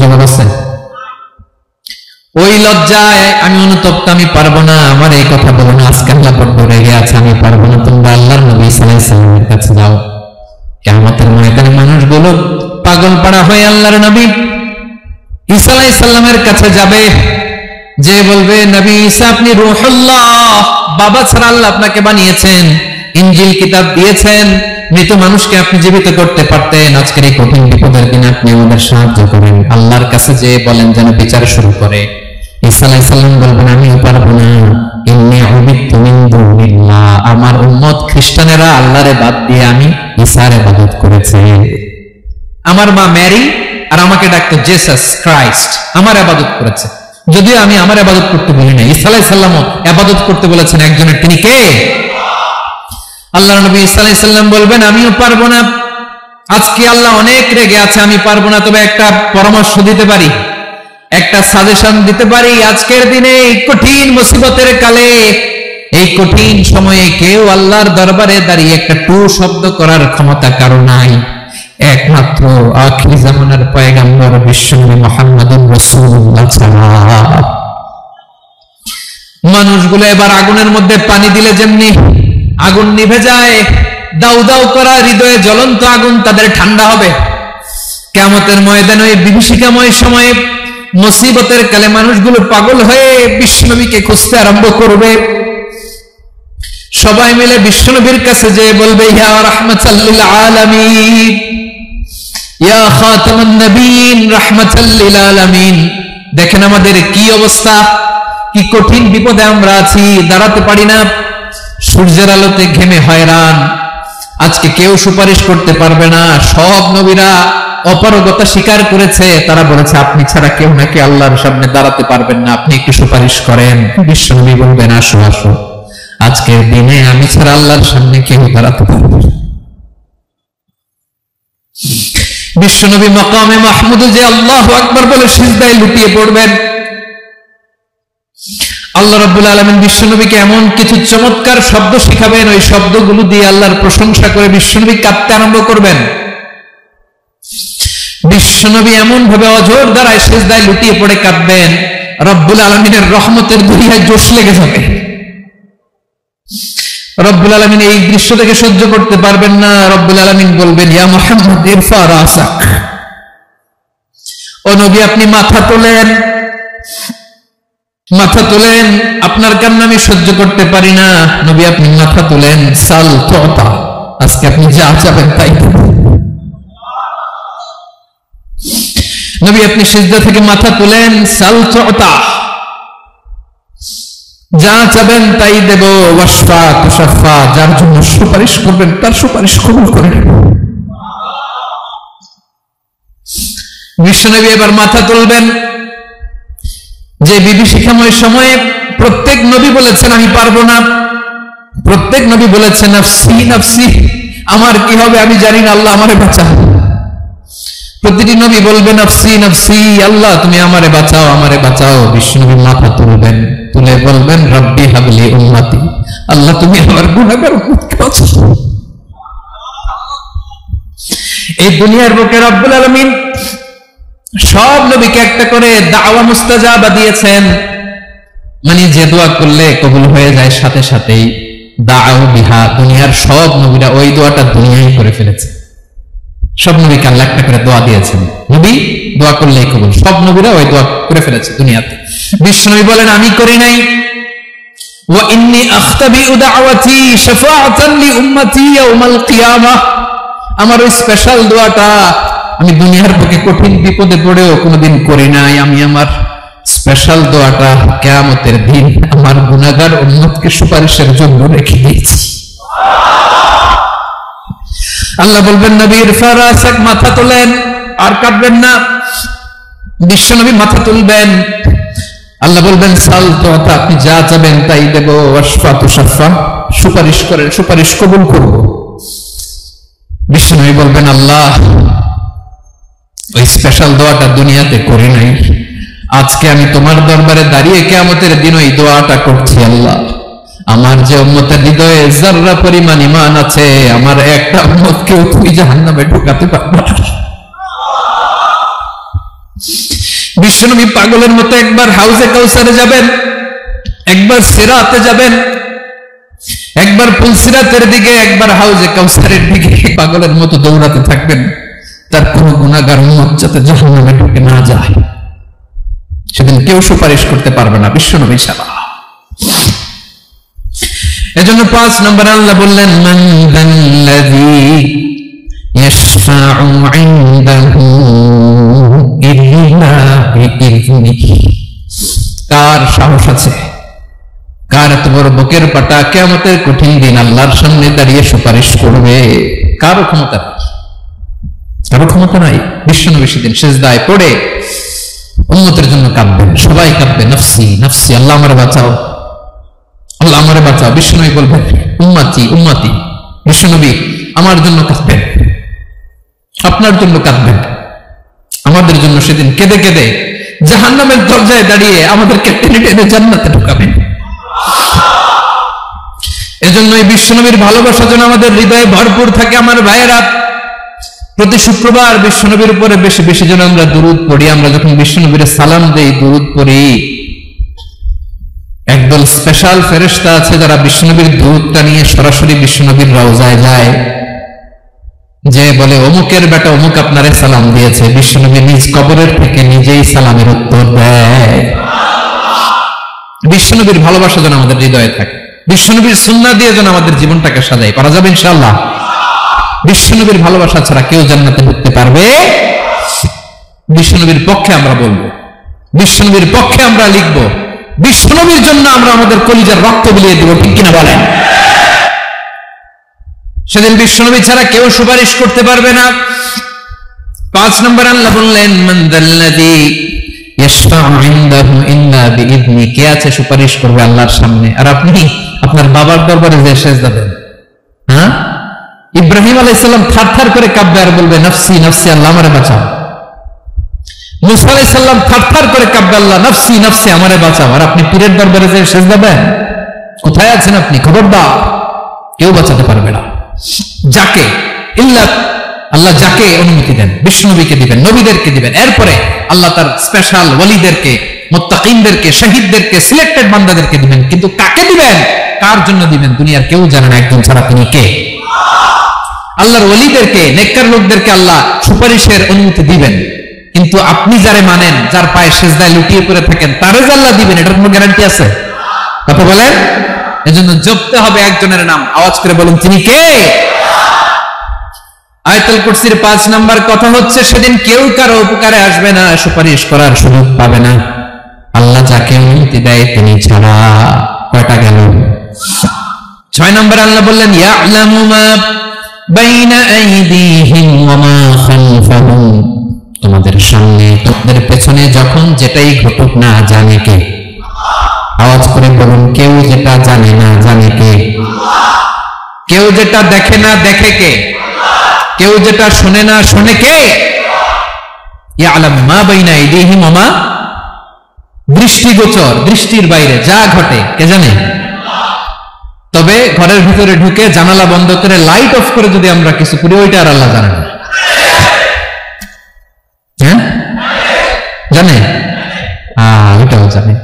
জবাব আছে? ওই লজ্জায় আমি অনুতপ্ত, আমি পারবো না, আমার এই কথা বলো না। আজকে আল্লাহ বড্ড রেগে আছে, আমি পারবো না। তোমরা আল্লাহর নবী সাল্লাল্লাহু আলাইহি সাল্লামের কাছে যাও। কিয়ামতের ময়দানে মানুষগুলো পাগল পাড়া হয়ে আল্লাহর নবী ঈসা আলাইহিস সালামের কাছে যাবে, যে বলবে নবী ঈসা আপনি রূহুল্লাহ, বাবা ছাড়া আল্লাহ আপনাকে বানিয়েছেন, ইনজিল কিতাব দিয়েছেন, মৃত মানুষকে আপনি জীবিত করতে পারতেন। আজকের এই কঠিন বিপদের দিনে আপনি আমাদের সাহায্য করেন। আল্লাহর কাছে যে বলেন যেন বিচার শুরু করে। ঈসা আলাইহিস সালাম বলবেন আমিও পারবো না, ইন্নী উবিদতু মিন দুনিল্লাহ, আমার উম্মত খ্রিস্টানেরা আল্লাহরে বাদ দিয়ে আমি ঈসার ইবাদত করেছে। আমার মা মেরি আর আমাকে ডাকতো জেসাস ক্রাইস্ট, আমার ইবাদত করেছে, যদিও আমি আমার ইবাদত করতে বলি না। ঈসা আলাইহিস সালামও ইবাদত করতে বলেছেন একজনের, তিনি কে? আল্লাহর নবী ঈসা আলাইহিস সালাম বলবেন আমিও পারবো না, আজকে আল্লাহ অনেক রেগে আছে, আমি পারবো না। তবে একটা পরামর্শ দিতে পারি, একটা সাজেশন দিতে পারি। আজকের দিনে এই কঠিন মুসিবতের কালে, এই কঠিন সময়ে কেউ আল্লাহর দরবারে দাঁড়িয়ে একটা টু শব্দ করার ক্ষমতা কারো নাই, একমাত্র আখির জামানার পয়গম্বর বিশ্বনবী মুহাম্মদুর রাসূলুল্লাহ ছাড়া। মানুষগুলো এবার আগুনের মধ্যে পানি দিলে যেমনি আগুন নিভে যায়, দাউ দাউ করা হৃদয়ে জ্বলন্ত আগুন তাদের ঠান্ডা হবে। কিয়ামতের ময়দানে ওই বিভীষিকাময় সময়ে মুসিবতের কালে মানুষগুলো পাগল হয়ে বিশ্বনবীকে খুঁজতে আরম্ভ করবে। সবাই মিলে বিশ্বনবীর কাছে যে বলবে ইয়া রাহমাতাল লিল আলামিন, ইয়া খাতামুন নবিয়্যিন রাহমাতাল লিল আলামিন। দেখেন আমাদের কি অবস্থা, কি কঠিন বিপদে আমরা আছি, দাঁড়াতে পারি না, সূর্যের আলোতে ঘেমে হয়রান। আজকে কেউ সুপারিশ করতে পারবে না। সব নবীরা অপারগতা স্বীকার করেছে, তারা বলেছে আপনি ছাড়া কেউ নাকি আল্লাহর সামনে দাঁড়াতে পারবেন না, আপনি একটু সুপারিশ করেন। বিশ্বনবী বলবেন আসো আসো, আজকের দিনে আমি ছাড়া আল্লাহর সামনে কেউ দাঁড়াতে পারবে না। বিশ্বনবী মাকামে মাহমুদে যে আল্লাহু আকবার বলে সিজদায় লুটিয়ে পড়বেন। আল্লাহ রাব্বুল আলামিন বিশ্বনবীকে এমন কিছু চমৎকার শব্দ শিখাবেন, ওই শব্দগুলো দিয়ে আল্লাহর প্রশংসা করে বিশ্বনবী কাঁদতে আরম্ভ করবেন। বিশ্বনবী এমন ভাবে অজর দ্বারায় সিজদায় লুটিয়ে পড়ে কাঁদবেন, রব্বুল আলামিনের রহমতের দরিয়ায় জোশ লেগে যাবে। রব্বুল আলামিন এই দৃশ্য থেকে সহ্য করতে পারবেন না। রব্বুল আলামিন বলবেন ইয়া মুহাম্মদ ইরফা রাসাক, ও নবী আপনি মাথা তোলেন, মাথা তোলেন, আপনার কান্না আমি সহ্য করতে পারি না। নবী আপনি মাথা তোলেন, সাল তুতা, আজকে আপনি যা চাবেন তাই দেব। নবী আপনি সিজদা থেকে মাথা তুলেন, সাল তুতা, যা চাবেন তাই দেব। ওয়াশফা তুশাফা, যার জন্য সুপারিশ করবেন তার সুপারিশ কবুল করে নেব। বিশ্বনবী এবার মাথা তুলবেন। যে বিভীষিকাময় সময়ে প্রত্যেক নবী বলেছেন আমি পারবো না, প্রত্যেক নবী বলেছেন নাফসি নাফসি, আমার কি হবে আমি জানি না, আল্লাহ আমারে বাঁচাও। প্রতিটি নবী বলবে নাফসি নাফসি, আল্লাহ তুমি আমারে বাঁচাও, আমারে বাঁচাও। বিশ্বনবী মাথা তুলবেন, তুলে বলবেন রব্বি হাবলি উম্মতি, আল্লাহ তুমি আমার গুনাহগার উম্মতকে বাঁচাও। এই দুনিয়ার বুকে রব্বুল আলামিন সব নবীকে একটা করে দাওয়া মুস্তাজাবা দিয়েছেন, মানে যে দোয়া করলে কবুল হয়ে যায় সাথে সাথেই। দাও বিহা, দুনিয়ার সব নবীরা ওই দোয়াটা দুনিয়ায় করে ফেলেছে। সব নবীকে আল্লাহ একটা করে দোয়া দিয়েছেন, নবী দোয়া করলেই কবুল। সব নবীরা ওই দোয়া করে ফেলেছে দুনিয়াতে। বিশ্বনবী বলেন আমি করি নাই। ওয়া ইন্নী আখতাবিউ দাওয়াতি শাফাআতান লি উম্মতি ইয়াউমাল কিয়ামাহ, আমার ওই স্পেশাল দোয়াটা আমি দুনিয়ার বুকে কঠিন বিপদে পড়েও কোনোদিন করি নাই। আমি আমার স্পেশাল দোয়াটা কিয়ামতের দিন আমার গুনাহগার উম্মতকে সুপারিশের জন্য রেখে দিয়েছি। আল্লাহ বলবেন নবী ইরফা রাসাক, মাথা তোলেন, আর কাঁদবেন না। বিশ্বনবী মাথা তুলবেন, আল্লাহ বলবেন সাল তোতা, আপনি যা চাবেন তাই দেব। ওয়াশফা তুশাফা, সুপারিশ করেন, সুপারিশ কবুল করব। বিশ্বনবী বলবেন আল্লাহ ওই স্পেশাল দোয়াটা দুনিয়াতে করি নাই, আজকে আমি তোমার দরবারে দাঁড়িয়ে কিয়ামতের দিন ওই দোয়াটা করছি। আল্লাহ আমার যে উম্মতের হৃদয়ে যাররা পরিমাণ ঈমান আছে, আমার একটা উম্মতকেও তুই জাহান্নামে ঢোকাতে পারবে না। বিশ্বনবী পাগলের মতো একবার হাউজে কাউসারে যাবেন, একবার সিরাতে যাবেন, একবার পুলসিরাতের দিকে, একবার হাউজে কাউসারের দিকে পাগলের মতো দৌড়াতে থাকবেন। তার কোন গুনাহগার উম্মত যাতে জাহান্নামে ঢুকে না যায়, সেদিন কেউ সুপারিশ করতে পারবে না বিশ্বনবী ছাড়া। এজন্য ৫ নম্বরে আল্লাহ বললেন মান যাল্লাযী ইয়াশফাউ ইনদাহু ইল্লা বিইযনিহি, কার সাহস আছে, কার এত বড় বুকের পাটা কিয়ামতের কঠিন দিন আল্লাহর সামনে দাঁড়িয়ে সুপারিশ করবে? কারো ক্ষমতা নেই, কারো ক্ষমতা নাই। বিশ্বনবী সেদিন সিজদায় পড়ে উম্মতের জন্য কাঁদবেন, সবাই কাঁদবে, নফসি নফসি, আল্লাহ আমারে বাঁচাও, আল্লাহ আমারে বাঁচাও। বিশ্বনবী বলবেন উম্মতি উম্মতি। বিশ্বনবী আমার জন্য কাঁদবেন, আপনার জন্য কাঁদবেন, আমাদের জন্য সেদিন কেঁদে কেঁদে জাহান্নামের দরজায় দাঁড়িয়ে আমাদেরকে টেনে টেনে জান্নাতে ঢোকাবেন। এজন্য এই বিশ্বনবীর ভালোবাসা যেন আমাদের হৃদয়ে ভরপুর থাকে। আমার ভাইয়েরা, প্রতি শুক্রবার বিশ্বনবীর উপরে বেশি বেশি যেন আমরা দুরূদ পড়ি। আমরা যখন বিশ্বনবীর সালাম দেই, দুরূদ পড়ি, একদল স্পেশাল ফেরেশতা আছে যারা বিশ্বনবীর দুরূদটা নিয়ে সরাসরি বিশ্বনবীর রওজায় যায়, যে বলে অমুকের বেটা অমুক আপনারে সালাম দিয়েছে। বিশ্বনবী নিজ কবরের থেকে নিজেই সালামের উত্তর দেয়। বিশ্বনবীর ভালোবাসা যেন আমাদের হৃদয়ে থাকে, বিশ্বনবীর সুন্নাহ দিয়ে যেন আমাদের জীবনটাকে সাজাই। পারা যাবে ইনশাআল্লাহ। বিশ্বনবীর ভালোবাসা ছাড়া কেউ জান্নাতে ঢুকতে পারবে? বিশ্বনবীর পক্ষে আমরা বলবো, বিশ্বনবীর পক্ষে আমরা লিখব, বিশ্বনবীর জন্য আমরা আমাদের কলিজার রক্ত বিলিয়ে দেব, ঠিক কিনা বলেন? সেদিন বিশ্বনবী ছাড়া কেউ সুপারিশ করতে পারবে না। ৫ নম্বর আল্লাহ বললেন মান যাল্লাযী ইয়াশফাউ ইনদাহু ইল্লা বিইযনি, কে আছে সুপারিশ করবে আল্লাহর সামনে? আর আপনি আপনার বাবার দরবারে যে সেজদা দেন, হ্যাঁ, ইব্রাহিম আলাইহিস সালাম থারথার করে কাঁদবে আর বলবে নফসি নফসি, আল্লাহ আমারে বাঁচাও। মুসা আলাইহিস সালাম থারথার করে কাঁদবে, আল্লাহ নফসি নফসি, আমারে বাঁচাও। আর আপনি পীরের দরবারে যে সেজদা দেন, কোথায় আছেন আপনি? খবরদার, কেউ বাঁচাতে পারবে না। যাকে ইল্লা, আল্লাহ যাকে অনুমতি দেন, বিশ্বনবীকে দিবেন, নবীদেরকে দিবেন, এরপরে আল্লাহ তার স্পেশাল ওয়ালিদেরকে, মুত্তাকিনদেরকে, শহীদদেরকে, সিলেক্টেড বান্দাদেরকে দিবেন। কিন্তু কাকে দিবেন, কার জন্য দিবেন, দুনিয়ার কেউ জানে না একজন ছাড়া, তিনি কে? আল্লাহর ওয়ালিদেরকে, নেককার লোকদেরকে আল্লাহ সুপারিশের অনুমতি দিবেন। কিন্তু আপনি যারে মানেন, যার পায়ে সিজদায় লুটিয়ে পড়ে থাকেন, তারে যে আল্লাহ দিবেন, এটার কোনো গ্যারান্টি আছে? কথা বলেন। এজন্য জপতে হবে একজনের নাম, আওয়াজ করে বলুন তিনি কে? আয়াতুল কুরসির ৫ নাম্বার কথা হচ্ছে সেদিন কেউ কারো উপকারে আসবে না, সুপারিশ করার সুযোগ পাবে না, আল্লাহ যাকে অনুমতি দেয় তিনি ছাড়া। কয়টা গেল? ৬ নম্বরে আল্লাহ বললেন ইয়ালামু মা বাইনা আইদিহিম ওয়া মা খালফাহুম, তোমাদের সামনে তোমাদের পেছনে যখন যেটাই ঘটুক না জানে কে? আওয়াজ করে বলুন, কেউ যেটা জানে না জানে কে? কেউ যেটা দেখে না দেখে কে? কেউ যেটা শুনে না শুনে কে? ইয়ালাম মা বাইনা আইদিহিম ওয়া মা, দৃষ্টিগোচর, দৃষ্টির বাইরে যা ঘটে কে জানে? তবে ঘরের ভিতরে ঢুকে জানালা বন্ধ করে লাইট অফ করে যদি আমরা কিছু করি, ওইটা আর আল্লাহ জানে না। জানে? এটাও জানে।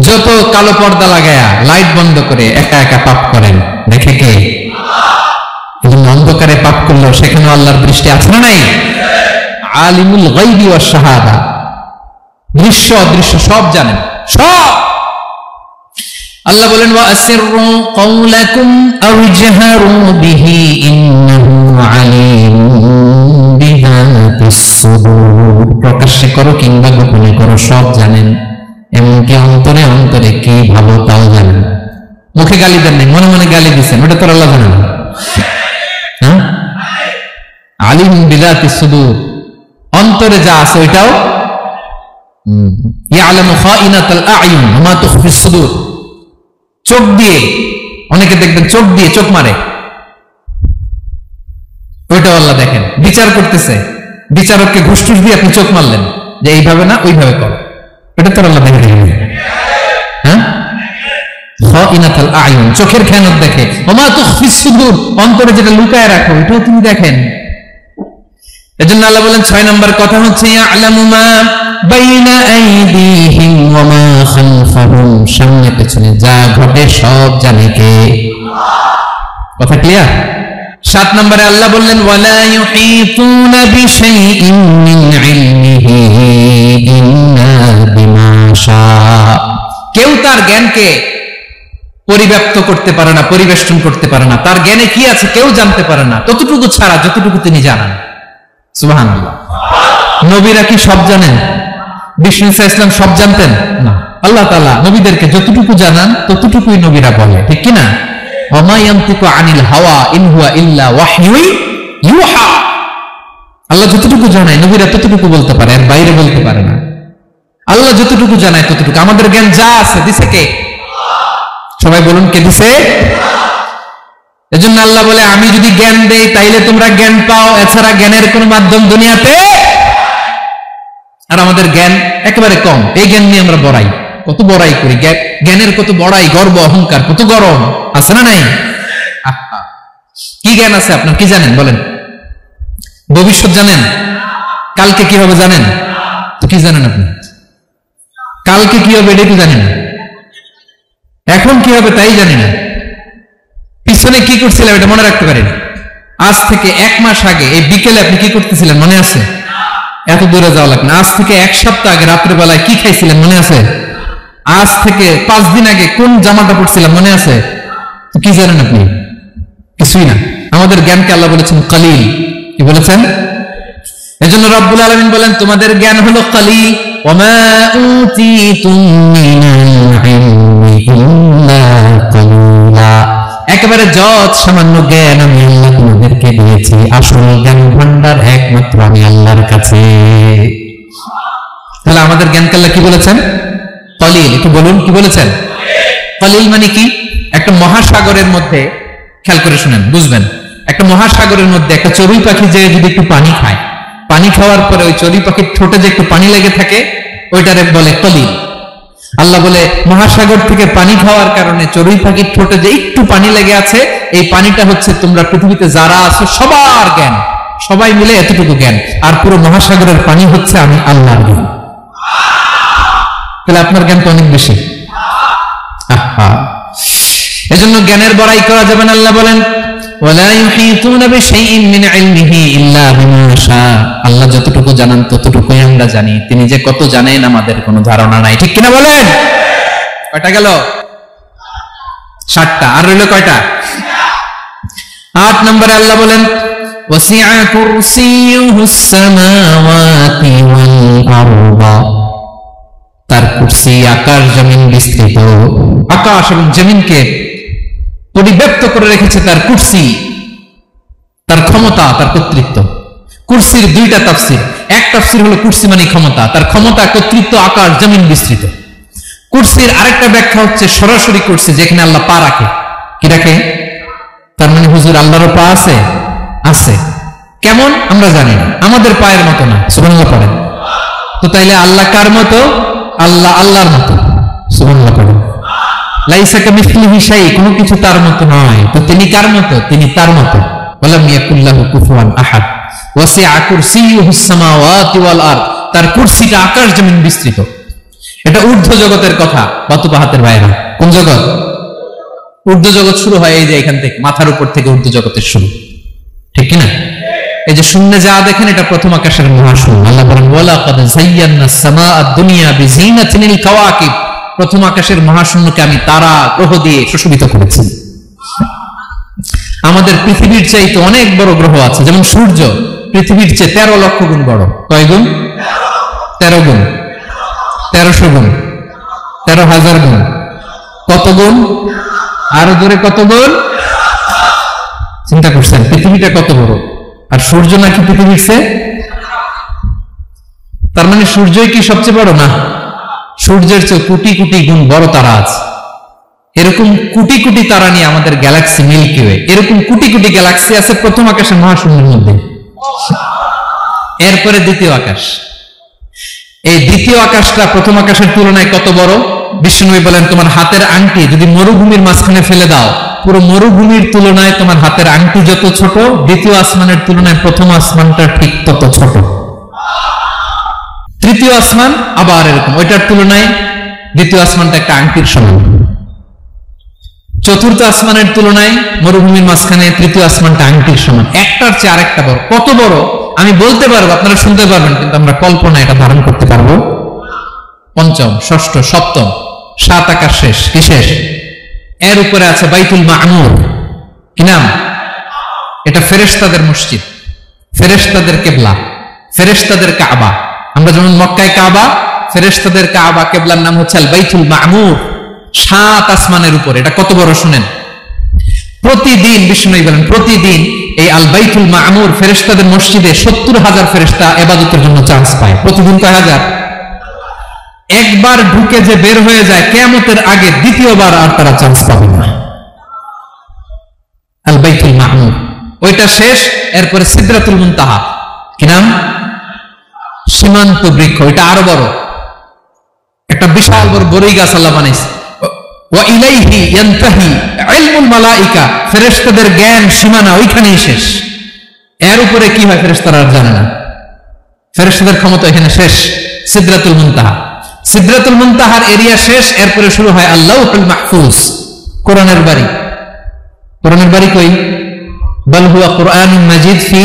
যত কালো পর্দা লাগায়া লাইট বন্ধ করে একা একা পাপ করেন, দেখে কে? অন্ধকারে পাপ করলেও সেখানে আল্লাহর দৃষ্টি আছে না নাই? আলিমুল গায়বি ওয়াশ শাহাদা, দৃশ্য অদৃশ্য সব জানেন, সব। আল্লাহ বলেন ওয়াসিররু কাওলাকুম আও জাহারু বিহি ইন্নাহু আলিমুম বিযাতিস সুদূর। প্রকাশ্যে করো কিংবা গোপনে করো, সব জানেন, এমনকি অন্তরে অন্তরে কি ভালো তাও জানেন। মুখে গালি দেন নাই, মনে মনে গালি দিচ্ছেন, ওটা তো আল্লাহ জানেন না। হ্যাঁ, আলিম বিযাতিস সুদূর, অন্তরে যা আছে ওইটাও। ইয়ালামু খাইনাতাল আ'য়ুন ওয়া মা তুখফিস সুদূর। চোখ দিয়ে, অনেকে দেখবেন চোখ দিয়ে চোখ মারে, ওইটাও আল্লাহ দেখেন। বিচার করতেছে, বিচারককে ঘুষ টুস দিয়ে আপনি চোখ মারলেন যে এইভাবে না ওইভাবে কর, এটা তো আল্লাহ দেখে। হ্যাঁ, খাইনাতাল আ'য়ুন, চোখের খেয়ানত দেখে। ওয়া মা তুখফিস সুদূর, অন্তরে যেটা লুকায় রাখো এটাও তিনি দেখেন। এজন্য আল্লাহ বলেন 6 নম্বর কথা হচ্ছে ইয়ালামু মা বাইনা আইদিহিম ওয়া মা খালফাহুম, সামনে পেছনে যা ঘটে সব জানে কে? কথা ক্লিয়ার? 7 নম্বরে আল্লাহ বললেন ওয়ালা ইউহিতুনা বিশাইইন মিন ইলমিহি ইল্লা বিমা শা। কেউ তার জ্ঞানকে পরিব্যাপ্ত করতে পারে না, পরিবেষ্টন করতে পারে না। তার জ্ঞানে কি আছে কেউ জানতে পারে না, ততটুকু ছাড়া যতটুকু তিনি জানেন। সুবহানাল্লাহ। নবীরা কি সব জানেন? বিষ্ণু ইসলাম সব জানতেন না। আল্লাহ তাআলা নবীদেরকে যতটুকু জানান ততটুকুই নবীরা বলে, ঠিক কি না? ওয়া মা ইয়ানতিকু আনিল হাওয়া ইন হুয়া ইল্লা ওয়াহয়ুন ইউহা। আল্লাহ যতটুকু জানায় নবীরা ততটুকু বলতে পারে, এর বাইরে বলতে পারে না। আল্লাহ যতটুকু জানায় ততটুকু। আমাদের জ্ঞান যা আছে দিছে কে? সবাই বলুন, কে দিছে? এজন্য আল্লাহ বলে আমি যদি জ্ঞান দেই তাইলে তোমরা জ্ঞান পাও, এছাড়া জ্ঞানের কোন মাধ্যম দুনিয়াতে। আর আমাদের জ্ঞান একেবারে কম, এই জ্ঞান নিয়ে আমরা বড়াই, কত বড়াই করি, জ্ঞানের কত বড়াই, গর্ব অহংকার, কত গরম আছে না নাই? কি জ্ঞান আছে আপনার? কি জানেন বলেন? ভবিষ্যৎ জানেন? কালকে কি হবে জানেন? তো কি জানেন আপনি? কালকে কি হবে এটা কি জানেন? এখন কি হবে তাই জানি না। পিছনে কি করছিলাম এটা মনে রাখতে পারেন। আজ থেকে 1 মাস আগে এই বিকেলে আপনি কি করতেছিলেন মনে আছে? এত দূরে যাওয়া লাগবে না। আজ থেকে 1 সপ্তাহ আগে রাত্রে বেলায় কি খাইছিলেন মনে আছে? আজ থেকে 5 দিন আগে কোন জামাটা পরছিলাম মনে আছে? তো কি জানেন আপনি? কিছুই না। আমাদের জ্ঞানকে আল্লাহ বলেছেন কালিল। কি বলেছেন? এজন্য রব্বুল আলামিন বলেন তোমাদের জ্ঞান হলো কালিল। ওয়া মা উতিতুম মিনাল ইলমি ইল্লা কালিলা। একেবারে যত সামান্য জ্ঞান আমি আল্লাহ তোমাদেরকে দিয়েছি, আসল জ্ঞান ভান্ডার একমাত্র আমি আল্লাহর কাছে। তাহলে আমাদের জ্ঞানকে আল্লাহ কি বলেছেন? কালিল। একটু বলুন কি বলেছেন? কালিল মানে কি? একটা মহাসাগরের মধ্যে, খেয়াল করে শুনেন বুঝবেন, একটা মহাসাগরের মধ্যে একটা চড়ুই পাখি যে যদি একটু পানি খায়, পানি খাওয়ার পরে ওই চড়ুই পাখির ঠোঁটে যে একটু পানি লেগে থাকে ওইটারে বলে কালিল। আল্লাহ বলে মহাসাগর থেকে পানি খাওয়ার কারণে চড়ুই পাখির ঠোঁটে যে একটু পানি লেগে আছে, এই পানিটা হচ্ছে তোমরা পৃথিবীতে যারা আছো সবার জ্ঞান, সবাই মিলে এতটুকু জ্ঞান। আর পুরো মহাসাগরের পানি হচ্ছে আমি আল্লাহর জ্ঞান। তাহলে আপনার জ্ঞান তো অনেক বেশি। এজন্য জ্ঞানের বড়াই করা যাবে না। আল্লাহ বলেন ওয়ালা ইউহিতুনা বিশাইইন মিন ইলমিহি ইল্লা বিমা শা। আল্লাহ যতটুকু জানেন ততটুকুই আমরা জানি, তিনি যে কত জানেন আমাদের কোনো ধারণা নাই, ঠিক কিনা বলেন? কয়টা গেল? 7টা। আর রইল কয়টা? 8 নম্বরে আল্লাহ বলেন ওয়াসিআ কুরসিয়ুহুস সামাওয়াতি ওয়াল আরদা। তার কুরসি আকাশ জমিন বিস্তৃত। আকাশ এবং জমিনকে পরিব্যাপ্ত করে রেখেছে তার কুরসি, তার ক্ষমতা, তার কর্তৃত্ব। কুরসির 2টা তাফসীর। এক তাফসীর হলো কুরসি মানে ক্ষমতা, তার ক্ষমতা, কর্তৃত্ব, আকাশ জমিন বিস্তৃত। কুরসির আরেকটা ব্যাখ্যা হচ্ছে সরাসরি কুরসি, যেখানে আল্লাহ পা রাখে। কি রাখে? তার মানে হুজুর আল্লাহরও পা আছে? আছে। কেমন আমরা জানি না, আমাদের পায়ের মতো না। সুবহানাল্লাহ পড়েন। তো তাইলে আল্লাহ কার মতো? আল্লাহ আল্লাহর মতো। সুবহানাল্লাহ পড়েন। লাইসা কামিসলিহি শাই, কোনো কিছু তার মতো নয়। তো তিনি কার মতো? তিনি তার মতো। ওয়ালাম ইয়াকুল লাহু কুফুয়ান আহাদ। ওয়াসিআ কুরসিয়ুহুস সামাওয়াতি ওয়াল আরদ। তার কুরসিটা আকাশ জমিন বিস্তৃত। এটা ঊর্ধ্ব জগতের কথা। বাতুপাহাতের বাইরে কোন জগৎ? ঊর্ধ্ব জগৎ শুরু হয় এই যে এখান থেকে, মাথার উপর থেকে ঊর্ধ্ব জগতের শুরু, ঠিক কিনা? এই যে শূন্যে যা দেখেন এটা প্রথম আকাশের মহাশূন্য। আল্লাহ বলেন ওয়ালাকাদ যায়্যানাস সামাআদ দুনিয়া বিজিনাতিল কাওয়াকিব, প্রথম আকাশের মহাশূন্যকে আমি তারা গ্রহ দিয়ে সুশোভিত করেছি। আমাদের পৃথিবীর চাইতে অনেক বড় গ্রহ আছে, যেমন সূর্য পৃথিবীর চেয়ে 13 লক্ষ গুণ বড়। কয় গুণ? 13 গুণ, 1300 গুণ, 13,000 গুণ। কত গুণ? আরো জোরে কত গুণ? চিন্তা করছেন পৃথিবীটা কত বড়, আর সূর্য নাকি পৃথিবীর চেয়ে? তার মানে সূর্যই কি সবচেয়ে বড়? না, সূর্যের চেয়ে কোটি কোটি গুণ বড় তারা আছে। এরকম কোটি কোটি তারা নিয়ে আমাদের গ্যালাক্সি মিল্কি ওয়ে, এরকম কোটি কোটি গ্যালাক্সি আছে প্রথম আকাশের মহাশূন্যের মধ্যে। এরপরে দ্বিতীয় আকাশ। এই দ্বিতীয় আকাশটা প্রথম আকাশের তুলনায় কত বড়? বিষ্ণুনবী বলেন তোমার হাতের আংটি যদি মরুভূমির মাঝখানে ফেলে দাও, পুরো মরুভূমির তুলনায় তোমার হাতের আংটি যত ছোট, দ্বিতীয় আসমানের তুলনায় প্রথম আসমানটা ঠিক তত ছোট। তৃতীয় আসমান আবার এরকম, ওইটার তুলনায় দ্বিতীয় আসমানটা একটা আংটির সমান। চতুর্থ আসমানের তুলনায় মরুভূমির মাঝখানে তৃতীয় আসমানটা আংটির সমান। একটার চেয়ে আরেকটা বড়। কত বড় আমি বলতে পারবো, আপনারা শুনতে পারবেন, কিন্তু আমরা কল্পনা এটা ধারণ করতে পারবো? পঞ্চম, ষষ্ঠ, সপ্তম, 7 আকাশ শেষ। কি শেষ? এর উপরে আছে বাইতুল মামুর। কি নাম? এটা ফেরেশতাদের মসজিদ, ফেরেশতাদের কিবলা, ফেরেশতাদের কাবা। আমরা যেমন মক্কায় কাবা, ফেরেশতাদের কাবা কিবলার নাম হচ্ছে আল বাইতুল মামুর। 7 আসমানের উপরে। এটা কত বড় শুনেন। প্রতিদিন বিষ্ণু বলেন প্রতিদিন এই আল বাইতুল মামুর ফেরেশতাদের মসজিদে 70,000 ফেরেশতা ইবাদতের জন্য চান্স পায়। প্রতিদিন কয় হাজার? একবার ঢুকে যে বের হয়ে যায় কিয়ামতের আগে দ্বিতীয়বার আর তারা চান্স পাবে না। আল বাইতুল মামুর ওইটা শেষ। এরপরে সিদরাতুল মুনতাহা। কি নাম? সীমান্ত বৃক্ষ। এটা আরো বড়, একটা বিশাল বড় বড়ই গাছ আল্লাহ বানাইছে। ওয়া ইলাইহি ইয়ানতাহি ইলমুল মালাইকা, ফেরেশতাদের জ্ঞান সীমানা ওইখানেই শেষ। এর উপরে কি হয় ফেরেশতারা আর জানে না। ফেরেশতাদের ক্ষমতা এখানে শেষ। সিদরাতুল মুনতাহা, সিদরাতুল মুনতাহার এরিয়া শেষ। এরপরে শুরু হয় আল্লাহুল মাহফুজ, কোরআনের বাড়ি। কোরআনের বাড়ি কই? বাল হুয়া কুরআনুন মাজিদ ফি,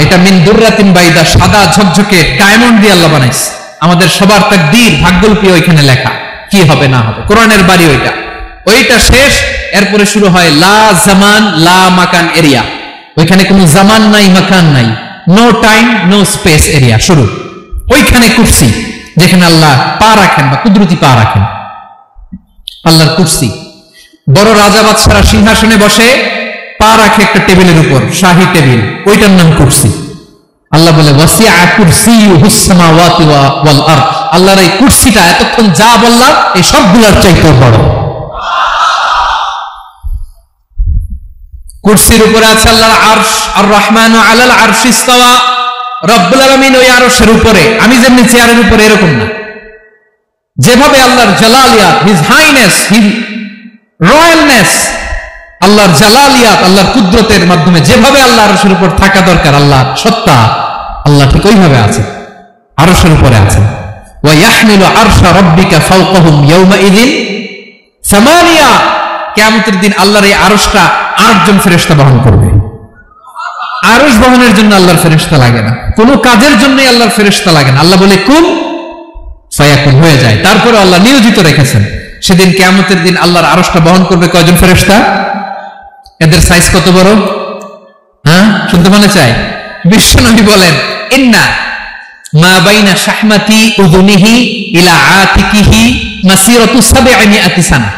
এটা মিন দুররাতিন বাইদা, সাদা ঝকঝকে ডায়মন্ড দিয়ে আল্লাহ বানাইছে। আমাদের সবার তাকদীর ভাগ্যলিপি ওইখানে লেখা, কি হবে না হবে। কোরআনের বাড়ি ওইটা। ওইটা শেষ। এরপরে শুরু হয় লা জামান লা মাকান এরিয়া। ওইখানে কোনো জামান নাই, মাকান নাই, no time no space area শুরু। ওইখানে কুরসি, যেখানে আল্লাহ পা রাখেন বা কুদরতি পা রাখেন, আল্লাহর কুরসি। বড় রাজা বাদশারা সিংহাসনে বসে পা রাখে একটা টেবিলের উপর, শাহী টেবিল, ওইটার নাম কুরসি। আল্লাহ বলে ওয়াসিআ কুরসিয়ুহুস সামাওয়াতি ওয়াল আরদ, আল্লাহর এই কুরসিটা এতক্ষণ যা বললাম এই সবগুলোর চাইতে বড়। কুরসির উপরে আছে আল্লাহর আরশ। আর রহমানু আলাল আরশি ইস্তাওয়া, রব্বুল আলামিন ওই আরশের উপরে। আমি যেমনি চেয়ারের উপরে এরকম না। যেভাবে আল্লাহর জালালিয়াত, হিজ হাইনেস, হিজ রয়্যালনেস, আল্লাহর জালালিয়াত, আল্লাহর কুদরতের মাধ্যমে যেভাবে আল্লাহ আরশের উপর থাকা দরকার, আল্লাহর সত্তা, আল্লাহ ঠিক ওইভাবে আছে, আরশের উপরে আছে। ওয়া ইয়াহমিলু আরশা রাব্বিকা ফাওকাহুম ইয়াওমাইযিন সামানিয়া, কিয়ামতের দিন আল্লাহর এই আরশটা 8 জন ফেরেশতা বহন করবে। আরশ বহনের জন্য আল্লাহর ফেরেশতা লাগে না, কোনো কাজের জন্যই আল্লাহর ফেরেশতা লাগে না। আল্লাহ বলে কুন ফায়াকুন, হয়ে যায়। তারপরে আল্লাহ নিয়োজিত রেখেছেন। সেদিন কিয়ামতের দিন আল্লাহর আরশটা বহন করবে কয়জন ফেরেশতা? এদের সাইজ কত বড়? হ্যাঁ, শুনতে মনে চায়? বিশ্বনবী বলেন ইন্না মা বাইনা শাহমাতি উযুনিহি ইলা আতিকিহি মাসিরাতু 700 সানা।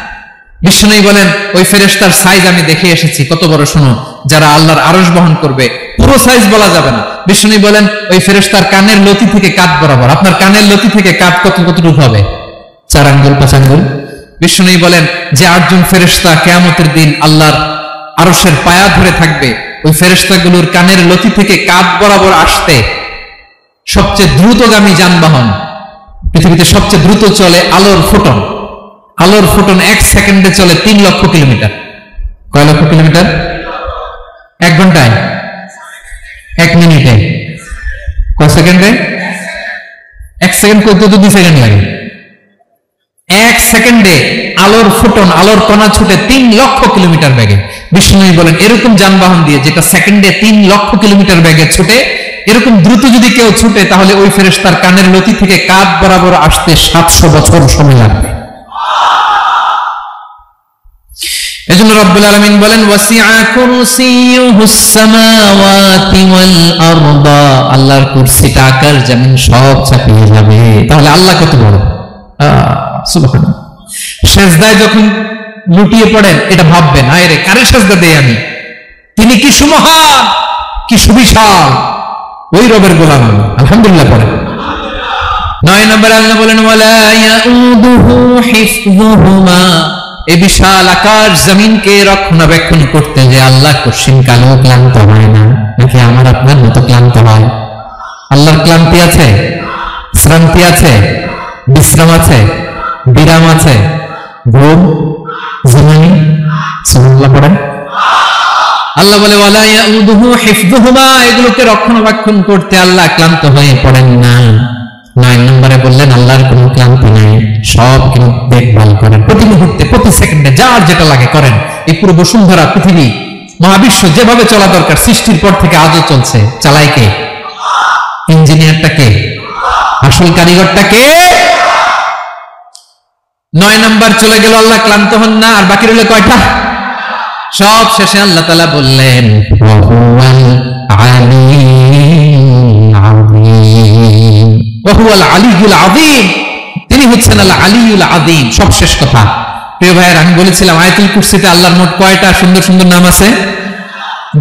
বিশ্বনবী বলেন ওই ফেরেশতার সাইজ আমি দেখে এসেছি। কত বড় শুনো, যারা আল্লাহর আরশ বহন করবে, পুরো সাইজ বলা যাবে না। বিশ্বনবী বলেন ওই ফেরেশতার কানের লতি থেকে কাঁধ বরাবর। আপনার কানের লতি থেকে কাঁধ কতটুকু হবে? 4 আঙ্গুল 5 আঙ্গুল। বিশ্বনবী বলেন যে 8 জন ফেরেশতা কিয়ামতের দিন আল্লাহর আরশের পায়া ধরে থাকবে, ওই ফেরেশতাগুলোর কানের লতি থেকে কাঁধ বরাবর আসতে সবচেয়ে দ্রুতগামী যানবাহন, পৃথিবীতে সবচেয়ে দ্রুত চলে আলোর ফোটন। আলোর ফোটন 1 সেকেন্ডে চলে 3 লক্ষ কিলোমিটার। কয় লক্ষ কিলোমিটার? 1 ঘন্টায়? 1 মিনিটে? কয় সেকেন্ড? সেকেন্ডে? 1 সেকেন্ড করতে তো 2 সেকেন্ড লাগে। 1 সেকেন্ডে আলোর ফোটন, আলোর কণা ছুটে 3 লক্ষ কিলোমিটার বেগে। বিষ্ণু বলেন এরকম যানবাহন দিয়ে যেটা সেকেন্ডে 3 লক্ষ কিলোমিটার বেগে ছুটে, এরকম দ্রুত যদি কেউ ছুটে তাহলে ওই ফেরেশতার কানের লতি থেকে কাঁধ বরাবর আসতে 700 বছর সময় লাগবে। এজন্য রব্বুল আলামিন বলেন ওয়াসিআ কুরসিয়ুহুস সামাওয়াতি ওয়াল আরদা, আল্লাহর কুরসিটা আকাশ জমিন সব চাপিয়ে যাবে। তাহলে আল্লাহ কত বড়! সুবহানাল্লাহ। সেজদায় যখন লুটিয়ে পড়েন এটা ভাববেন, আয় রে কারে সেজদা দেই আমি, তিনি কি সুমহান, কি সুবিশাল, ওই রবের গোলাম আমি। আলহামদুলিল্লাহ পড়েন। 9 নম্বর আল্লাহ বলেন ওয়ালা ইয়াউদুহু হিফযুহুমা, এই বিশাল আকাশ জমিনকে রক্ষণাবেক্ষণ করতে যে আল্লাহ কঠিন কালেও ক্লান্ত হয় না, নাকি আমার আপনার মতো ক্লান্ত হয়? আল্লাহর ক্লান্তি আছে, শ্রান্তি আছে, বিশ্রাম আছে, বিরাম আছে, ঘুম, জিমানি? সুবহানাল্লাহ পড়েন। আল্লাহ বলে ওয়ালা ইয়াউদুহু হিফযুহুমা, এগুলোকে রক্ষণাবেক্ষণ করতে আল্লাহ ক্লান্ত হয়ে পড়েন না। 9 নম্বরে বললেন আল্লাহর কোনো ক্লান্তি নাই, সব কিন্তু দেখভাল করেন, প্রতি মুহূর্তে প্রতি সেকেন্ডে যার যেটা লাগে করেন। এই পুরো বসুন্ধরা, পৃথিবী, মহাবিশ্ব যেভাবে চলা দরকার সৃষ্টির পর থেকে আজও চলছে, চালায় কে? ইঞ্জিনিয়ারটা কে? আসল কারিগরটা কে? 9 নম্বর চলে গেল, আল্লাহ ক্লান্ত হন না। আর বাকি রইল কয়টা? সব শেষে আল্লাহ তাআলা বললেন ওয়াহুয়াল আলিয়ুল আযীম, তিনি হচ্ছেন আল আলিয়ুল আযীম। সব শেষ কথা। প্রিয় ভাইয়ের, আমি বলেছিলাম আয়াতুল কুরসিতে আল্লাহর মোট কয়টা সুন্দর সুন্দর নাম আছে?